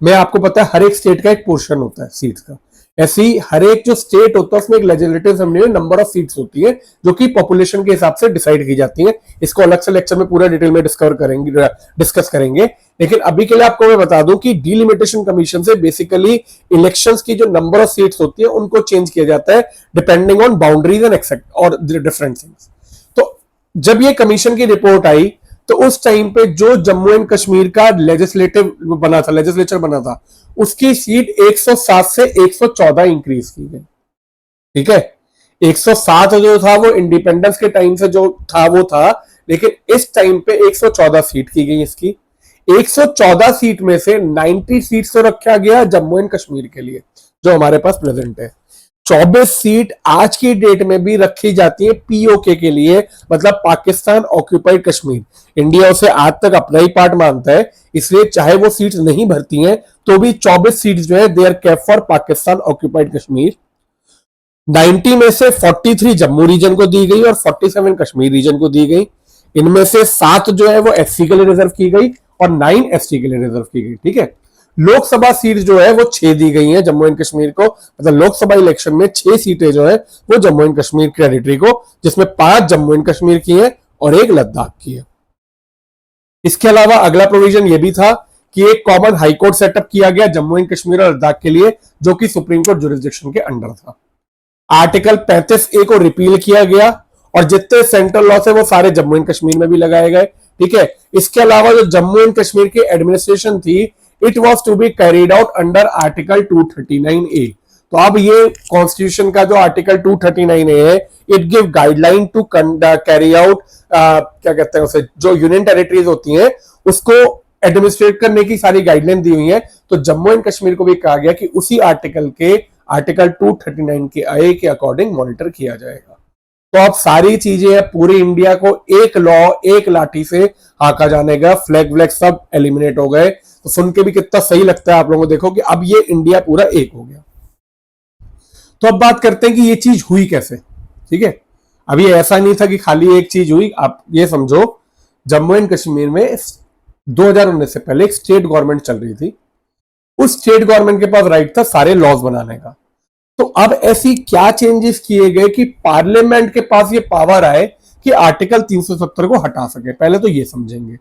Speaker 1: में, आपको पता है हर एक स्टेट का एक पोर्शन होता है सीट्स का, ऐसे ही हर एक जो स्टेट होता है उसमें एक लेजिस्लेटिव असेंबली में नंबर ऑफ सीट्स होती है जो कि पॉपुलेशन के हिसाब से डिसाइड की जाती है। इसको अलग से लेक्चर में पूरा डिटेल में डिस्कस करेंगे। लेकिन अभी के लिए आपको मैं बता दूं कि डिलिमिटेशन कमीशन से बेसिकली इलेक्शंस की जो नंबर ऑफ सीट्स होती है उनको चेंज किया जाता है depending on boundaries and except और डिफरेंट थिंग्स। तो जब ये कमीशन की रिपोर्ट आई तो उस टाइम पे जो जम्मू एंड कश्मीर का लेजिस्लेचर बना था उसकी सीट 107 से 114 इंक्रीज की गई, ठीक है। 107 जो था वो इंडिपेंडेंस के टाइम से जो था वो था, लेकिन इस टाइम पे 114 सीट की गई इसकी। 114 सीट में से 90 सीट तो रखा गया जम्मू एंड कश्मीर के लिए जो हमारे पास प्रेजेंट है। 24 सीट आज की डेट में भी रखी जाती है पीओके के लिए, मतलब पाकिस्तान ऑक्यूपाइड कश्मीर। इंडिया उसे आज तक अपना ही पार्ट मानता है, इसलिए चाहे वो सीट्स नहीं भरती हैं तो भी 24 सीट्स जो है they are kept for Pakistan occupied Kashmir. 90 में से 43 जम्मू रीजन को दी गई और 47 कश्मीर रीजन को दी गई। इनमें से 7 जो है वो एससी के लिए रिजर्व की गई और 9 एसटी के लिए रिजर्व की गई, ठीक है। लोकसभा सीट जो है वो 6 दी गई है जम्मू एंड कश्मीर को, मतलब लोकसभा इलेक्शन में 6 सीटें जो है वो जम्मू एंड कश्मीर टेरिटरी को, जिसमें 5 जम्मू एंड कश्मीर की है और 1 लद्दाख की है। इसके अलावा अगला प्रोविजन ये भी था कि एक कॉमन हाईकोर्ट सेटअप किया गया जम्मू एंड कश्मीर और लद्दाख के लिए, जो कि सुप्रीम कोर्ट जुरिस्डिक्शन के अंडर था। आर्टिकल 35A को रिपील किया गया और जितने सेंट्रल लॉ थे वो सारे जम्मू एंड कश्मीर में भी लगाए गए। ठीक है, इसके अलावा जो जम्मू एंड कश्मीर की एडमिनिस्ट्रेशन थी, it was to be carried out under article 239A। तो अब ये कॉन्स्टिट्यूशन का जो आर्टिकल 239A है, it give guideline to carry out, क्या कहते हैं उसे, जो यूनियन टेरिटरीज होती हैं उसको एडमिनिस्ट्रेट करने की सारी गाइडलाइन दी हुई है। तो जम्मू एंड कश्मीर को भी कहा गया कि उसी आर्टिकल 239 के ए के अकॉर्डिंग मॉनिटर किया जाएगा। तो अब सारी चीजें पूरी इंडिया को एक लॉ, एक लाठी से हाका जाने का, फ्लैग व्लैग सब एलिमिनेट हो गए। तो सुन के भी कितना सही लगता है आप लोगों को, देखो कि अब ये इंडिया पूरा एक हो गया। तो अब बात करते हैं कि ये चीज हुई कैसे। ठीक है, अभी ऐसा नहीं था कि खाली एक चीज हुई। आप ये समझो, जम्मू एंड कश्मीर में 2019 से पहले एक स्टेट गवर्नमेंट चल रही थी। उस स्टेट गवर्नमेंट के पास राइट था सारे लॉज बनाने का। तो अब ऐसी क्या चेंजेस किए गए कि पार्लियामेंट के पास ये पावर आए कि आर्टिकल 370 को हटा सके। पहले तो ये समझेंगे।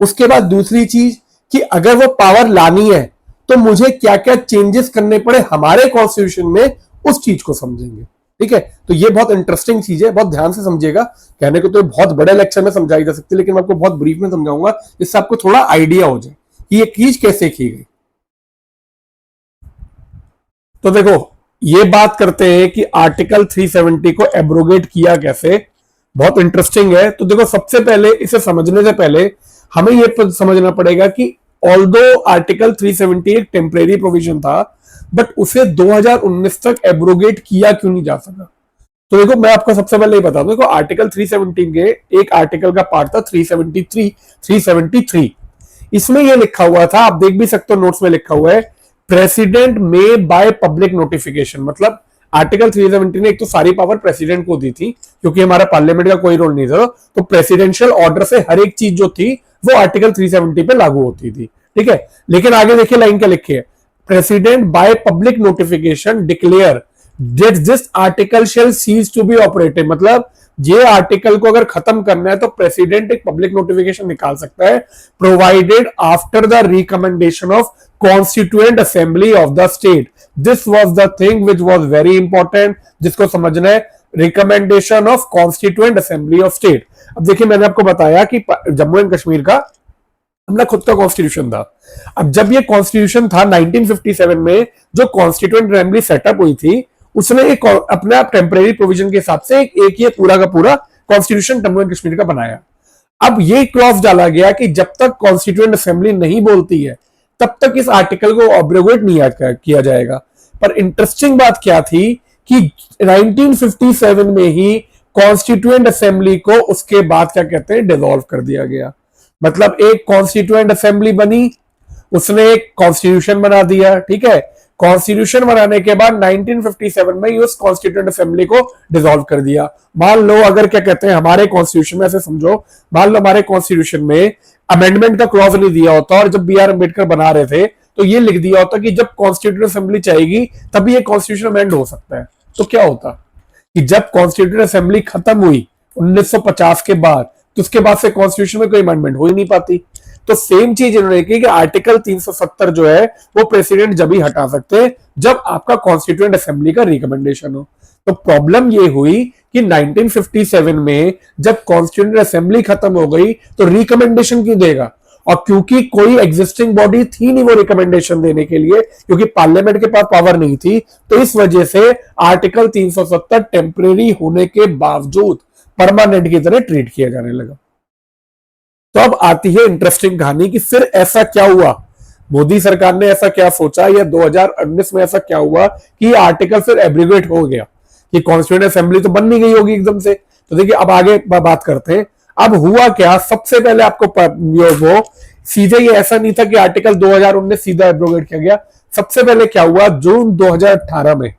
Speaker 1: उसके बाद दूसरी चीज कि अगर वो पावर लानी है तो मुझे क्या क्या चेंजेस करने पड़े हमारे कॉन्स्टिट्यूशन में, उस चीज को समझेंगे। ठीक है, तो ये बहुत इंटरेस्टिंग चीज है, बहुत ध्यान से समझिएगा। कहने को तो बहुत बड़े लेक्चर में समझाई जा सकती है, लेकिन मैं आपको बहुत ब्रीफ में समझाऊंगा जिससे आपको थोड़ा आइडिया हो जाए कि ये चीज कैसे की गई। तो देखो, ये बात करते हैं कि आर्टिकल 370 को एब्रोगेट किया कैसे, बहुत इंटरेस्टिंग है। तो देखो, सबसे पहले इसे समझने से पहले हमें यह समझना पड़ेगा कि ऑल्दो आर्टिकल 370 एक टेम्परेरी प्रोविजन था, बट उसे 2019 तक एब्रोगेट किया क्यों नहीं जा सका। तो देखो, मैं आपको सबसे पहले ये बता दूं, देखो आर्टिकल 370 के एक आर्टिकल का पार्ट था 373। इसमें यह लिखा हुआ था, आप देख भी सकते हो नोट्स में लिखा हुआ है, प्रेसिडेंट में बाय पब्लिक नोटिफिकेशन। मतलब आर्टिकल 370 ने एक तो सारी पावर प्रेसिडेंट को दी थी, क्योंकि हमारा पार्लियामेंट का कोई रोल नहीं था, तो प्रेसिडेंशियल ऑर्डर से हर एक चीज जो थी वो आर्टिकल 370 पे लागू होती थी। ठीक है, लेकिन आगे देखिए लाइन क्या लिखी है, president by public notification declare that this article shall cease to be operative. मतलब ये आर्टिकल को अगर खत्म करना है तो प्रेसिडेंट एक पब्लिक नोटिफिकेशन निकाल सकता है, provided after the recommendation of constituent assembly of the state. This was the thing which was very important, जिसको समझना है, recommendation of constituent assembly of state. अब देखिए, मैंने आपको बताया कि जम्मू एंड कश्मीर का अपना खुद का कॉन्स्टिट्यूशन था। अब जब ये कॉन्स्टिट्यूशन था 1957 में, जो कॉन्स्टिट्यूएंट असेंबली सेटअप हुई थी, उसने एक अपना टेम्परेरी प्रोविजन के हिसाब से एक ये पूरा का पूरा कॉन्स्टिट्यूशन जम्मू एंड कश्मीर का बनाया। अब ये क्लॉज डाला गया कि जब तक कॉन्स्टिट्यूएंट असेंबली नहीं बोलती है तब तक इस आर्टिकल को ऑब्रोगेट नहीं किया जाएगा। पर इंटरेस्टिंग बात क्या थी कि 1957 में ही कॉन्स्टिट्यूएंट असेंबली को उसके बाद क्या कहते हैं, डिसॉल्व कर दिया गया। मतलब एक कॉन्स्टिट्यूएंट असेंबली बनी, उसने एक कॉन्स्टिट्यूशन बना दिया। ठीक है, कॉन्स्टिट्यूशन बनाने के बाद 1957 में उस कॉन्स्टिट्यूएंट असेंबली को डिसॉल्व कर दिया। मान लो अगर क्या कहते हैं हमारे कॉन्स्टिट्यूशन में, ऐसे समझो, मान लो हमारे कॉन्स्टिट्यूशन में अमेंडमेंट का क्लॉज नहीं दिया होता और जब B.R. अम्बेडकर बना रहे थे तो ये लिख दिया होता कि जब कॉन्स्टिट्यूएंट असेंबली चाहेगी तभी ये कॉन्स्टिट्यूशन अमेंड हो सकता है। तो क्या होता कि जब कॉन्स्टिट्यूएंट असेंबली खत्म हुई 1950 के बाद, तो उसके बाद से कॉन्स्टिट्यूशन में कोई अमेंडमेंट हो ही नहीं पाती। तो सेम चीज इन्होंने की कि आर्टिकल 370 जो है वो प्रेसिडेंट जब ही हटा सकते हैं जब आपका कॉन्स्टिट्यूएंट असेंबली का रिकमेंडेशन हो। तो प्रॉब्लम ये हुई कि 1957 में जब कॉन्स्टिट्यूएंट असेंबली खत्म हो गई तो रिकमेंडेशन क्यों देगा, और क्योंकि कोई एग्जिस्टिंग बॉडी थी नहीं वो रिकमेंडेशन देने के लिए, क्योंकि पार्लियामेंट के पास पावर नहीं थी, तो इस वजह से आर्टिकल 370 टेम्परेरी होने के बावजूद परमानेंट की तरह ट्रीट किया जाने लगा। तो अब आती है इंटरेस्टिंग कहानी कि फिर ऐसा क्या हुआ, मोदी सरकार ने ऐसा क्या सोचा, या 2019 में ऐसा क्या हुआ कि आर्टिकल फिर एब्रिगेट हो गया कि कॉन्स्टिट्यूएंट असेंबली तो बन नहीं गई होगी एकदम से। तो देखिए, अब आगे बात करते हैं। अब हुआ क्या, सबसे पहले आपको वो सीधे ये ऐसा नहीं था कि आर्टिकल 2019 सीधा एब्रोगेट किया गया। सबसे पहले क्या हुआ, जून 2018 में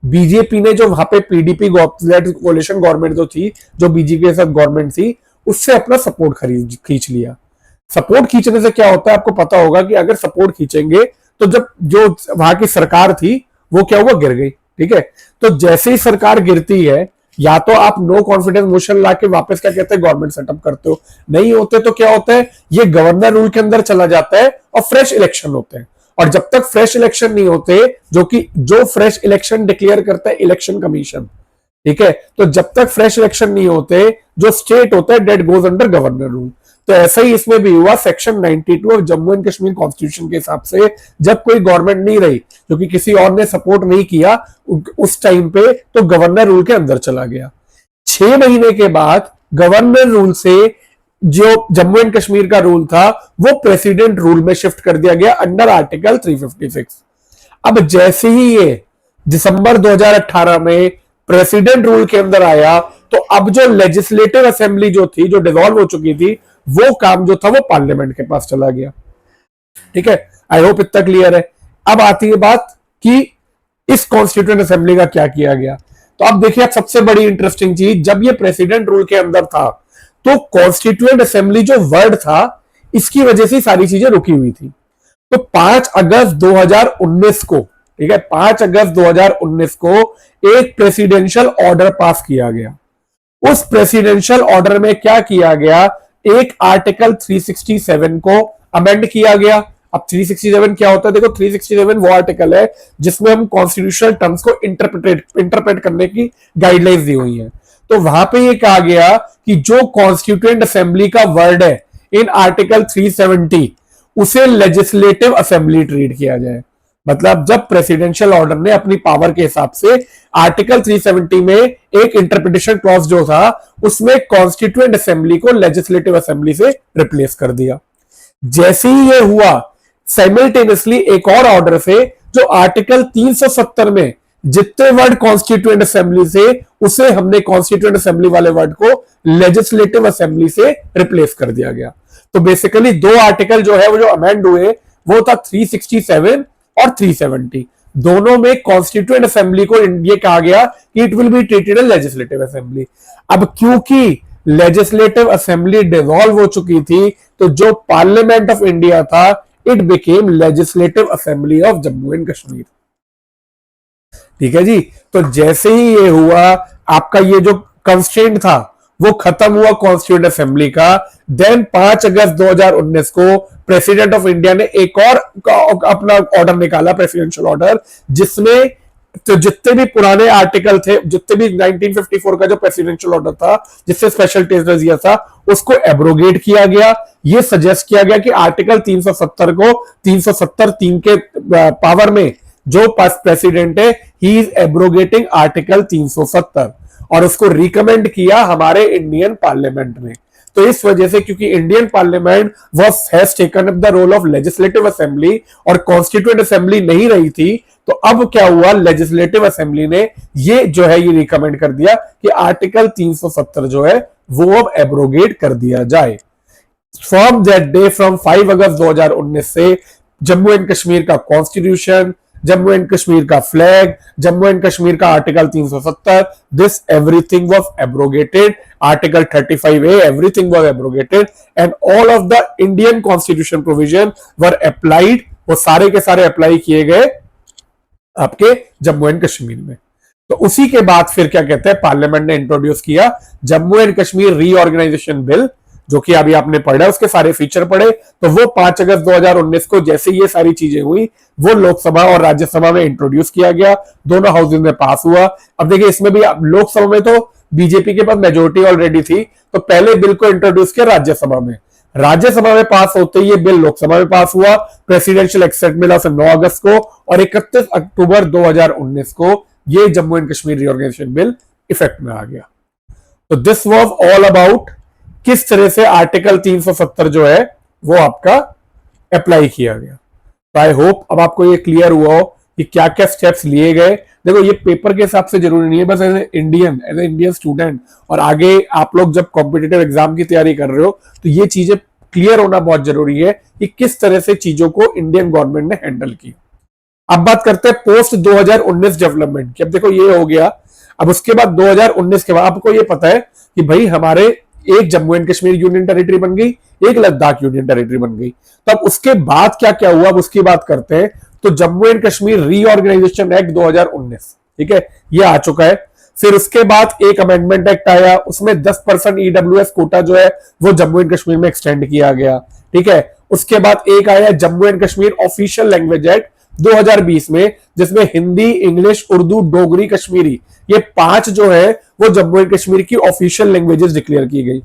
Speaker 1: बीजेपी ने, जो वहां पे पीडीपी कोalition गवर्नमेंट जो थी, जो बीजेपी के साथ गवर्नमेंट थी, उससे अपना सपोर्ट खींच लिया। सपोर्ट खींचने से क्या होता है आपको पता होगा कि अगर सपोर्ट खींचेंगे तो जब जो वहां की सरकार थी वो क्या हुआ, गिर गई। ठीक है, तो जैसे ही सरकार गिरती है या तो आप नो कॉन्फिडेंस मोशन लाके वापस क्या कहते हैं गवर्नमेंट सेटअप करते हो, नहीं होते तो क्या होता है ये गवर्नर रूल के अंदर चला जाता है और फ्रेश इलेक्शन होते हैं। और जब तक फ्रेश इलेक्शन नहीं होते, जो फ्रेश इलेक्शन डिक्लेयर करता है इलेक्शन कमीशन, ठीक है, तो जब तक फ्रेश इलेक्शन नहीं होते जो स्टेट होता है that goes under governor rule. तो ऐसा ही इसमें भी हुआ। Section 92 of Jammu and Kashmir constitution के हिसाब से जब कोई गवर्नमेंट नहीं रही क्योंकि किसी और ने सपोर्ट नहीं किया उस टाइम पे, तो गवर्नर रूल के अंदर चला गया। 6 महीने के बाद गवर्नर रूल से जो जम्मू एंड कश्मीर का रूल था वो प्रेसिडेंट रूल में शिफ्ट कर दिया गया अंडर आर्टिकल 356। अब जैसे ही ये दिसंबर 2018 में प्रेसिडेंट रूल के अंदर आया, तो अब जो लेजिस्लेटिव असेंबली जो थी, जो डिसॉल्व हो चुकी थी, वो काम जो था वो पार्लियामेंट के पास चला गया। ठीक है, आई होप इतना क्लियर है। अब आती है बात कि इस कॉन्स्टिट्यूएंट असेंबली का क्या किया गया। तो अब देखिए, अब सबसे बड़ी इंटरेस्टिंग चीज, जब ये प्रेसिडेंट रूल के अंदर था तो कॉन्स्टिट्यूएंट असेंबली जो वर्ड था इसकी वजह से सारी चीजें रुकी हुई थी। तो 5 अगस्त 2019 को, ठीक है, 5 अगस्त 2019 को एक प्रेसिडेंशियल ऑर्डर पास किया गया। उस प्रेसिडेंशियल ऑर्डर में क्या किया गया, एक आर्टिकल 367 को अमेंड किया गया। अब 367 क्या होता है, देखो 367 वो आर्टिकल है जिसमें हम कॉन्स्टिट्यूशनल टर्म्स को इंटरप्रेट करने की गाइडलाइंस दी हुई है। तो वहां पे ये कहा गया कि जो कॉन्स्टिट्यूएंट असेंबली का वर्ड है इन आर्टिकल 370 उसे लेजिस्लेटिव असेंबली ट्रीट किया जाए। मतलब जब प्रेसिडेंशियल ऑर्डर ने अपनी पावर के हिसाब से आर्टिकल 370 में एक इंटरप्रिटेशन क्लॉज जो था उसमें कॉन्स्टिट्यूएंट असेंबली को लेजिस्लेटिव असेंबली से रिप्लेस कर दिया। जैसे ही ये हुआ, साइमल्टेनियसली एक और ऑर्डर से जो आर्टिकल 370 में जितने वर्ड कॉन्स्टिट्यूएंट असेंबली से, उसे हमने कॉन्स्टिट्यूएंट असेंबली वाले वर्ड को लेजिस्लेटिव असेंबली से रिप्लेस कर दिया गया। तो बेसिकली 2 आर्टिकल जो है वो जो अमेंड हुए वो था 367 और 370। दोनों में कॉन्स्टिट्यूएंट असेंबली को ये कहा गया कि it will be treated as legislative assembly. अब क्योंकि लेजिस्लेटिव असेंबली डिसॉल्व हो चुकी थी, तो जो पार्लियामेंट ऑफ इंडिया था it became legislative assembly of Jammu and Kashmir. ठीक है जी। तो जैसे ही ये हुआ, आपका ये जो कंस्ट्रेंट था वो खत्म हुआ कॉन्स्टिट्यूएंट असेंबली का। देन 5 अगस्त 2019 को प्रेसिडेंट ऑफ इंडिया ने एक और अपना ऑर्डर निकाला, प्रेसिडेंशियल ऑर्डर, जिसमें तो जितने भी पुराने आर्टिकल थे, जितने भी 1954 का जो प्रेसिडेंशियल ऑर्डर था जिससे स्पेशल स्टेटस दिया था, उसको एब्रोगेट किया गया। ये सजेस्ट किया गया कि आर्टिकल 370 को 370(3) के पावर में जो प्रेसिडेंट है ही इज एब्रोगेटिंग आर्टिकल 370, और उसको रिकमेंड किया हमारे इंडियन पार्लियामेंट ने। तो इस वजह से, क्योंकि Indian parliament has taken up the role of legislative assembly और कॉन्स्टिट्यूएंट असेंबली नहीं रही थी, तो अब क्या हुआ, लेजिस्लेटिव असेंबली ने ये जो है ये रिकमेंड कर दिया कि आर्टिकल 370 जो है वो अब एब्रोगेट कर दिया जाए। फ्रॉम दैट डे, फ्रॉम 5 अगस्त 2019 से जम्मू एंड कश्मीर का कॉन्स्टिट्यूशन, जम्मू एंड कश्मीर का फ्लैग, जम्मू एंड कश्मीर का article 370, this everything was abrogated. Article 35A, everything was abrogated and all of the Indian constitution provision were applied. वो सारे के सारे अप्लाई किए गए आपके जम्मू एंड कश्मीर में। तो उसी के बाद फिर क्या कहते हैं, पार्लियामेंट ने इंट्रोड्यूस किया Jammu and Kashmir reorganisation bill, जो कि अभी आपने पढ़ा, उसके सारे फीचर पढ़े। तो वो 5 अगस्त 2019 को जैसे ये सारी चीजें हुई, वो लोकसभा और राज्यसभा में इंट्रोड्यूस किया गया, दोनों हाउसेज में पास हुआ। अब देखिए, इसमें भी लोकसभा में तो बीजेपी के पास मेजोरिटी ऑलरेडी थी, तो पहले बिल को इंट्रोड्यूस किया राज्यसभा में, राज्यसभा में पास होते ही ये बिल लोकसभा में पास हुआ। प्रेसिडेंशियल एक्सेप्ट मिला उसे 9 अगस्त को, और 31 अक्टूबर 2019 को ये Jammu and Kashmir reorganisation bill effect में आ गया। तो दिस वाज ऑल अबाउट किस तरह से आर्टिकल 370 जो है वो आपका अप्लाई किया गया। तो आई होप अब आपको ये क्लियर हुआ हो कि क्या क्या स्टेप्स लिए गए। देखो, ये पेपर के हिसाब से जरूरी नहीं है, बस एज ए इंडियन स्टूडेंट, और आगे आप लोग जब कॉम्पिटिटिव एग्जाम की तैयारी कर रहे हो तो ये चीजें क्लियर होना बहुत जरूरी है कि किस तरह से चीजों को इंडियन गवर्नमेंट ने हैंडल की। अब बात करते हैं पोस्ट 2019 डेवलपमेंट की। अब देखो, ये हो गया। अब उसके बाद 2019 के बाद आपको ये पता है कि भाई हमारे एक Jammu and Kashmir union territory बन गई, एक लद्दाख यूनियन टेरिटरी बन गई। तो अब उसके बाद क्या क्या हुआ, अब उसकी बात करते हैं। तो Jammu and Kashmir reorganisation act 2019, ठीक है, ये आ चुका है। फिर उसके बाद एक अमेंडमेंट एक्ट आया, उसमें 10% ईडब्ल्यूएस कोटा जो है वो जम्मू एंड कश्मीर में एक्सटेंड किया गया, ठीक है। उसके बाद एक आया Jammu and Kashmir official language act 2020 में, जिसमें हिंदी, इंग्लिश, उर्दू, डोगरी, कश्मीरी, ये 5 जो है वो जम्मू एंड कश्मीर की ऑफिशियल लैंग्वेजेस डिक्लेयर की गई।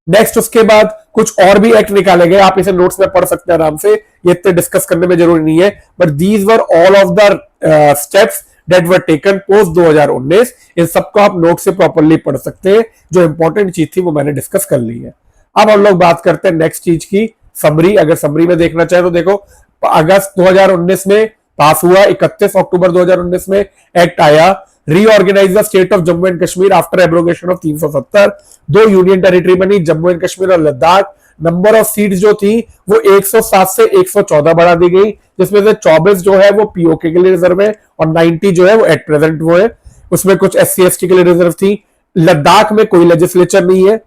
Speaker 1: नेक्स्ट उसके बाद कुछ और भी एक्ट निकाले गए, आप इसे नोट्स में पढ़ सकते हैं आराम से, ये इतने डिस्कस करने में जरूरी नहीं है, but these were all of the steps that were taken post 2019। इन सबको आप नोट से प्रॉपर्ली पढ़ सकते हैं, जो इंपॉर्टेंट चीज थी वो मैंने डिस्कस कर ली है। अब हम लोग बात करते हैं नेक्स्ट चीज की, समरी। अगर समरी में देखना चाहे तो देखो, अगस्त 2019 में पास हुआ, 31 अक्टूबर 2019 में एक्ट आया, reorganise the state of Jammu and Kashmir after abrogation of 370। 2 union territory बनी, जम्मू एंड कश्मीर और लद्दाख। नंबर ऑफ सीट्स जो थी वो 107 से 114 बढ़ा दी गई, जिसमें से 24 जो है वो पीओके के लिए रिजर्व है और 90 जो है वो एट प्रेजेंट वो है। उसमें कुछ एससी एसटी के लिए रिजर्व थी। लद्दाख में कोई लेजिस्लेचर नहीं है।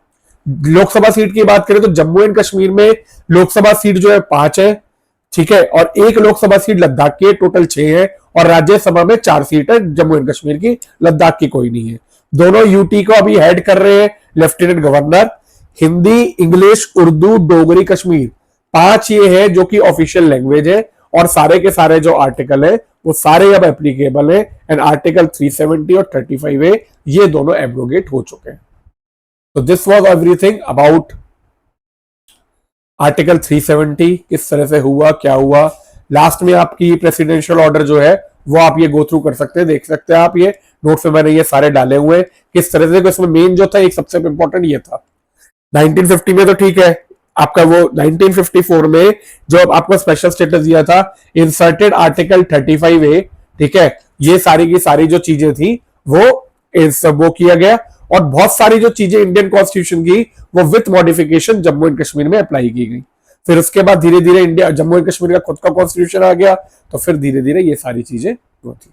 Speaker 1: लोकसभा सीट की बात करें तो जम्मू एंड कश्मीर में लोकसभा सीट जो है 5 है, ठीक है, और 1 लोकसभा सीट लद्दाख की है, टोटल 6 है, और राज्यसभा में 4 सीट है जम्मू एंड कश्मीर की, लद्दाख की कोई नहीं है। दोनों यूटी को अभी हेड कर रहे हैं lieutenant governor. Hindi, English, Urdu, Dogri, Kashmir, 5 ये है जो कि ऑफिशियल लैंग्वेज है, और सारे के सारे जो आर्टिकल है वो सारे अब एप्लीकेबल है, एंड आर्टिकल 370 और 35A ये दोनों एब्रोगेट हो चुके हैं। तो this was everything about article 370, किस तरह से हुआ, क्या हुआ। लास्ट में आपकी प्रेसिडेंशियल ऑर्डर जो है वो आप ये गो थ्रू कर सकते हैं, देख सकते हैं आप, ये नोट्स में मैंने ये सारे डाले हुए हैं किस तरह से। इसमें मेन जो था एक सबसे इंपॉर्टेंट ये था 1950 में, तो ठीक है आपका वो 1954 में जो आपको स्पेशल स्टेटस दिया था, इंसर्टेड आर्टिकल 35A, ठीक है, ये सारी की सारी जो चीजें थी वो किया गया, और बहुत सारी जो चीजें इंडियन कॉन्स्टिट्यूशन की वो with modification Jammu and Kashmir में अप्लाई की गई। फिर उसके बाद धीरे धीरे इंडिया, जम्मू एंड कश्मीर का खुद का कॉन्स्टिट्यूशन आ गया, तो फिर धीरे धीरे ये सारी चीजें होती।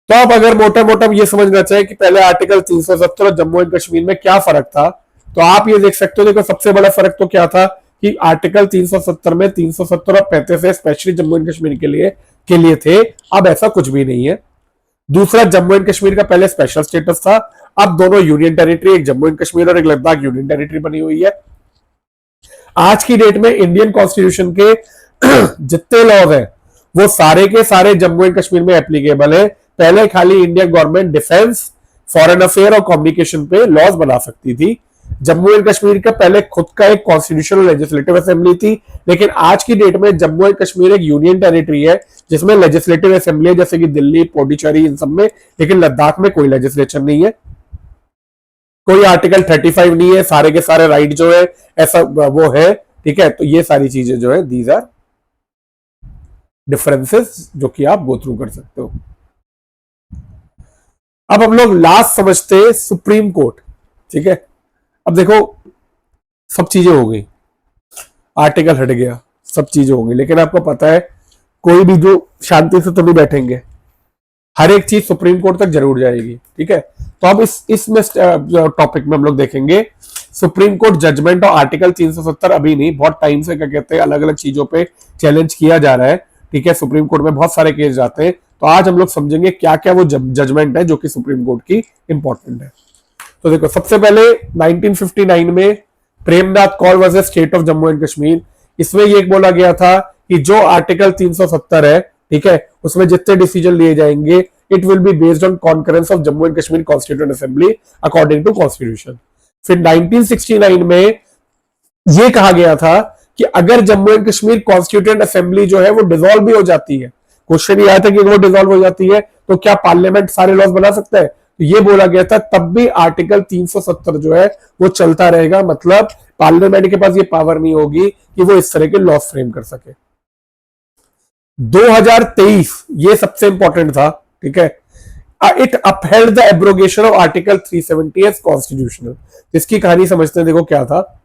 Speaker 1: तो आप अगर मोटा मोटा ये समझना चाहे कि पहले आर्टिकल 370 और जम्मू एंड कश्मीर में क्या फर्क था, तो आप ये देख सकते हो। देखो सबसे बड़ा फर्क तो क्या था कि आर्टिकल 370 में 370 और 35 स्पेशली जम्मू एंड कश्मीर के लिए थे, अब ऐसा कुछ भी नहीं है। दूसरा, जम्मू एंड कश्मीर का पहले स्पेशल स्टेटस था, अब दोनों यूनियन टेरिटरी, एक जम्मू एंड कश्मीर और एक लद्दाख यूनियन टेरिटरी बनी हुई है। आज की डेट में इंडियन कॉन्स्टिट्यूशन के जितने लॉज हैं वो सारे के सारे जम्मू एंड कश्मीर में एप्लीकेबल है। पहले खाली Indian government defence, foreign affair और कम्युनिकेशन पे लॉज बना सकती थी। जम्मू एंड कश्मीर का पहले खुद का एक कॉन्स्टिट्यूशनल लेजिस्लेटिव असेंबली थी, लेकिन आज की डेट में जम्मू एंड कश्मीर एक यूनियन टेरिटरी है जिसमें लेजिस्लेटिव असेंबली है, जैसे कि दिल्ली, पुडुचेरी, इन सब में, लेकिन लद्दाख में कोई लेजिस्लेचर नहीं है, कोई आर्टिकल 35 नहीं है, सारे के सारे राइट जो है ऐसा वो है, ठीक है। तो ये सारी चीजें जो है दीज आर डिफरेंसेस जो कि आप गो थ्रू कर सकते हो। अब हम लोग लास्ट समझते हैं सुप्रीम कोर्ट, ठीक है। अब देखो सब चीजें हो गई, आर्टिकल हट गया, सब चीजें हो गई, लेकिन आपको पता है कोई भी जो शांति से तो नहीं बैठेंगे, हर एक चीज सुप्रीम कोर्ट तक जरूर जाएगी, ठीक है। तो अब इसमें टॉपिक में हम लोग देखेंगे सुप्रीम कोर्ट जजमेंट और आर्टिकल 370। अभी नहीं, बहुत टाइम से क्या कहते हैं अलग अलग चीजों पे चैलेंज किया जा रहा है, ठीक है। सुप्रीम कोर्ट में बहुत सारे केस जाते हैं, तो आज हम लोग समझेंगे क्या क्या वो जजमेंट है जो कि सुप्रीम कोर्ट की इंपॉर्टेंट है। तो देखो सबसे पहले 1959 में Premnath Kaul versus state of Jammu and Kashmir, इसमें ये बोला गया था कि जो आर्टिकल 370 है, ठीक है, उसमें जितने डिसीजन लिए जाएंगे it will be based on concurrence of Jammu and Kashmir constituent assembly according to constitution. फिर 1969 में यह कहा गया था कि अगर Jammu and Kashmir constituent assembly जो है वो डिसॉल्व भी हो जाती है, क्वेश्चन ये आया था कि वो डिसॉल्व हो जाती है तो क्या पार्लियामेंट सारे लॉज बना सकता है, तो ये बोला गया था तब भी आर्टिकल 370 जो है वो चलता रहेगा, मतलब पार्लियामेंट के पास ये पावर नहीं होगी कि वो इस तरह के लॉ फ्रेम कर सके। 2023 ये सबसे इंपॉर्टेंट था, ठीक है, it upheld the abrogation of article 370 as constitutional. इसकी कहानी समझते हैं, देखो क्या था।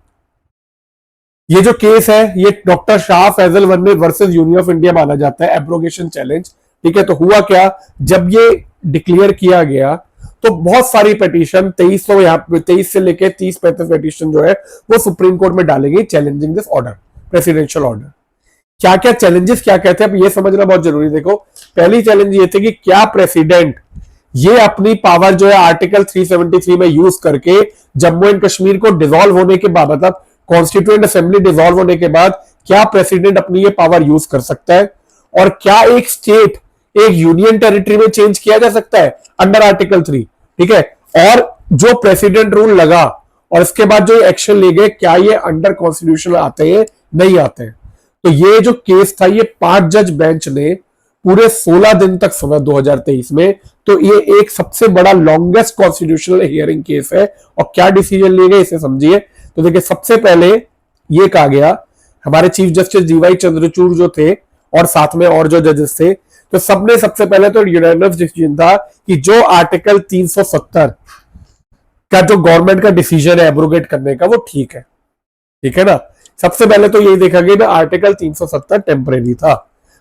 Speaker 1: ये जो केस है ये doctor Shah Faisal versus union of India माना जाता है, एब्रोगेशन चैलेंज, ठीक है। तो हुआ क्या, जब ये डिक्लेयर किया गया तो बहुत सारी पिटीशन 2300 यहाँ पे 23 से लेके 30-35 पिटीशन जो है वो सुप्रीम कोर्ट में डाली गई challenging this order, presidential order. क्या क्या चैलेंजेस क्या कहते हैं, अब ये समझना बहुत जरूरी। देखो पहली चैलेंज ये थे कि क्या प्रेसिडेंट ये अपनी पावर जो है आर्टिकल 373 में यूज करके जम्मू एंड कश्मीर को डिसॉल्व होने के बाद, मतलब कॉन्स्टिट्यूएंट असेंबली डिसॉल्व होने के बाद क्या प्रेसिडेंट अपनी ये पावर यूज कर सकता है, और क्या एक स्टेट एक यूनियन टेरिटरी में चेंज किया जा सकता है अंडर आर्टिकल 3, ठीक है। और जो प्रेसिडेंट रूल लगा और इसके बाद जो एक्शन ले गए, क्या ये अंडर कॉन्स्टिट्यूशन आते हैं नहीं आते हैं। तो ये जो केस था ये 5 जज बेंच ने पूरे 16 दिन तक सुना 2023 में। तो ये एक सबसे बड़ा लॉन्गेस्ट कॉन्स्टिट्यूशनल हियरिंग केस है। और क्या डिसीजन लिए गए इसे समझिए। तो देखिए सबसे पहले ये कहा गया, हमारे चीफ जस्टिस डीवाई चंद्रचूड़ जो थे और साथ में और जो जजेस थे, तो सबने सबसे पहले तो यूनानिमस डिसीजन था कि जो आर्टिकल 370 का जो गवर्नमेंट का डिसीजन है एब्रोगेट करने का वो ठीक है ना। सबसे पहले तो यही देखा गया आर्टिकल 370 टेम्परेरी था,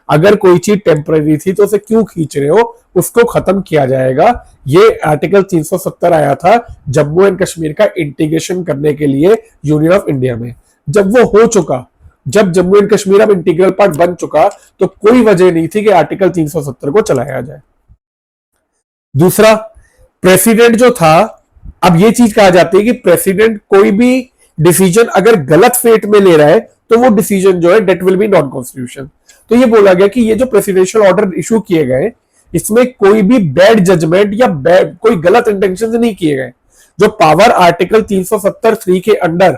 Speaker 1: अगर कोई चीज टेम्परेरी थी तो उसे क्यों खींच रहे हो, उसको खत्म किया जाएगा। ये आर्टिकल 370 आया था जम्मू एंड कश्मीर का इंटीग्रेशन करने के लिए यूनियन ऑफ इंडिया में। जब वो हो चुका, जब जम्मू एंड कश्मीर अब इंटीग्रल पार्ट बन चुका, तो कोई वजह नहीं थी कि आर्टिकल 370 को चलाया जाए। दूसरा, प्रेसिडेंट जो था, अब ये चीज कहा जाती है कि प्रेसिडेंट कोई भी डिसीजन अगर गलत फेट में ले रहा है तो वो डिसीजन जो है that will be non constitution. तो ये बोला गया कि ये जो प्रेसिडेंशियल ऑर्डर इशू किए गए इसमें कोई भी बैड जजमेंट या बैड कोई गलत इंटेंशन नहीं किए गए। जो पावर आर्टिकल 370(3) के अंडर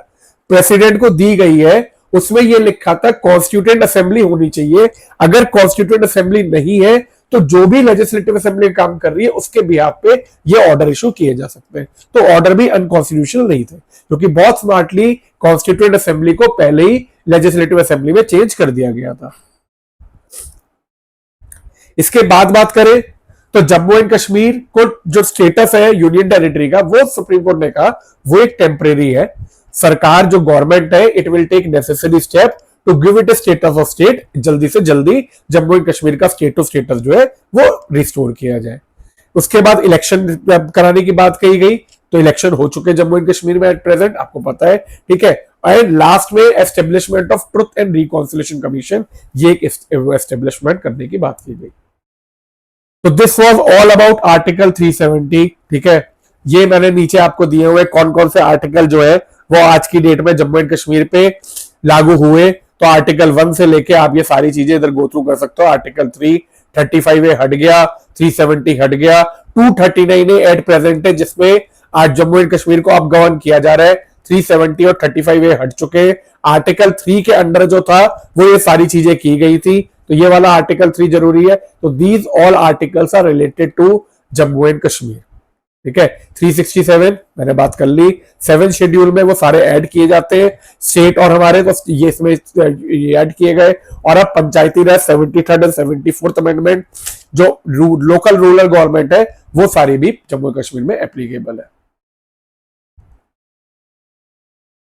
Speaker 1: प्रेसिडेंट को दी गई है उसमें यह लिखा था कॉन्स्टिट्यूएंट असेंबली होनी चाहिए। अगर कॉन्स्टिट्यूएंट असेंबली नहीं है तो जो भी लेजिस्लेटिव असेंबली काम कर रही है उसके बिहाफ पे ये ऑर्डर इशू किए जा सकते हैं। तो ऑर्डर भी अनकॉन्स्टिट्यूशनल नहीं थे, क्योंकि बहुत स्मार्टली कॉन्स्टिट्यूएंट असेंबली को पहले ही लेजिस्लेटिव असेंबली में चेंज कर दिया गया था। इसके बाद बात करें तो जम्मू एंड कश्मीर को जो स्टेटस है यूनियन टेरिटरी का, वो सुप्रीम कोर्ट ने कहा वो एक टेम्परेरी है। सरकार जो गवर्नमेंट है it will take necessary step to give it a status of state, जल्दी से जल्दी जम्मू एंड कश्मीर का स्टेट टू स्टेटस जो है वो रिस्टोर किया जाए। उसके बाद इलेक्शन कराने की बात कही गई, तो इलेक्शन हो चुके जम्मू एंड कश्मीर में एट प्रेजेंट, आपको पता है, ठीक है। एंड लास्ट में establishment of truth and reconciliation commission, ये एक एस्टेब्लिशमेंट करने की बात की गई। तो this was all about article 370, ठीक है। ये मैंने नीचे आपको दिए हुए कौन कौन से आर्टिकल जो है वो आज की डेट में जम्मू एंड कश्मीर पे लागू हुए। तो आर्टिकल 1 से लेके आप ये सारी चीजें इधर गो थ्रू कर सकते हो। आर्टिकल 335 हट गया, 370 हट गया, 239 एट प्रेजेंट है जिसमें आज जम्मू एंड कश्मीर को अब गवर्न किया जा रहा है। 370 और 35 हट चुके। आर्टिकल 3 के अंडर जो था वो ये सारी चीजें की गई थी, तो ये वाला आर्टिकल 3 जरूरी है। तो these all articles are related to Jammu and Kashmir, ठीक है। 367 मैंने बात कर ली। 7 शेड्यूल में वो सारे ऐड किए जाते हैं स्टेट और हमारे, तो ये इसमें ऐड किए गए। और अब पंचायती राज 73rd और 74th अमेंडमेंट जो लोकल रूरल गवर्नमेंट है वो सारी भी जम्मू कश्मीर में एप्लीकेबल है।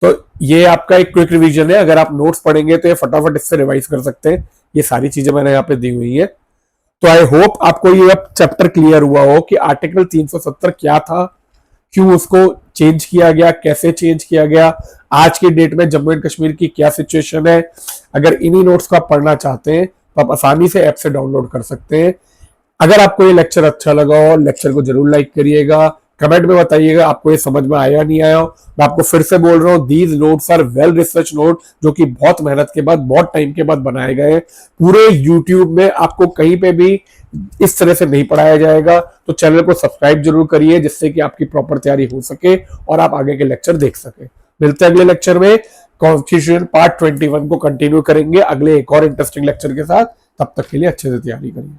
Speaker 1: तो ये आपका एक क्विक रिवीजन है, अगर आप नोट्स पढ़ेंगे तो ये फटाफट इससे रिवाइज कर सकते हैं। ये सारी चीजें मैंने यहाँ पे दी हुई है। तो आई होप आपको ये अब चैप्टर क्लियर हुआ हो कि आर्टिकल 370 क्या था, क्यों उसको चेंज किया गया, कैसे चेंज किया गया, आज के डेट में जम्मू एंड कश्मीर की क्या सिचुएशन है। अगर इन्हीं नोट्स को आप पढ़ना चाहते हैं तो आप आसानी से ऐप से डाउनलोड कर सकते हैं। अगर आपको ये लेक्चर अच्छा लगा हो, लेक्चर को जरूर लाइक करिएगा, कमेंट में बताइएगा आपको ये समझ में आया नहीं आया। मैं आपको फिर से बोल रहा हूँ, these notes are well research note, जो कि बहुत मेहनत के बाद, बहुत टाइम के बाद बनाए गए। पूरे यूट्यूब में आपको कहीं पे भी इस तरह से नहीं पढ़ाया जाएगा। तो चैनल को सब्सक्राइब जरूर करिए जिससे कि आपकी प्रॉपर तैयारी हो सके और आप आगे के लेक्चर देख सके। मिलते हैं अगले लेक्चर में। कॉन्स्टिट्यूशन पार्ट 21 को कंटिन्यू करेंगे अगले एक और इंटरेस्टिंग लेक्चर के साथ। तब तक के लिए अच्छे से तैयारी करिए।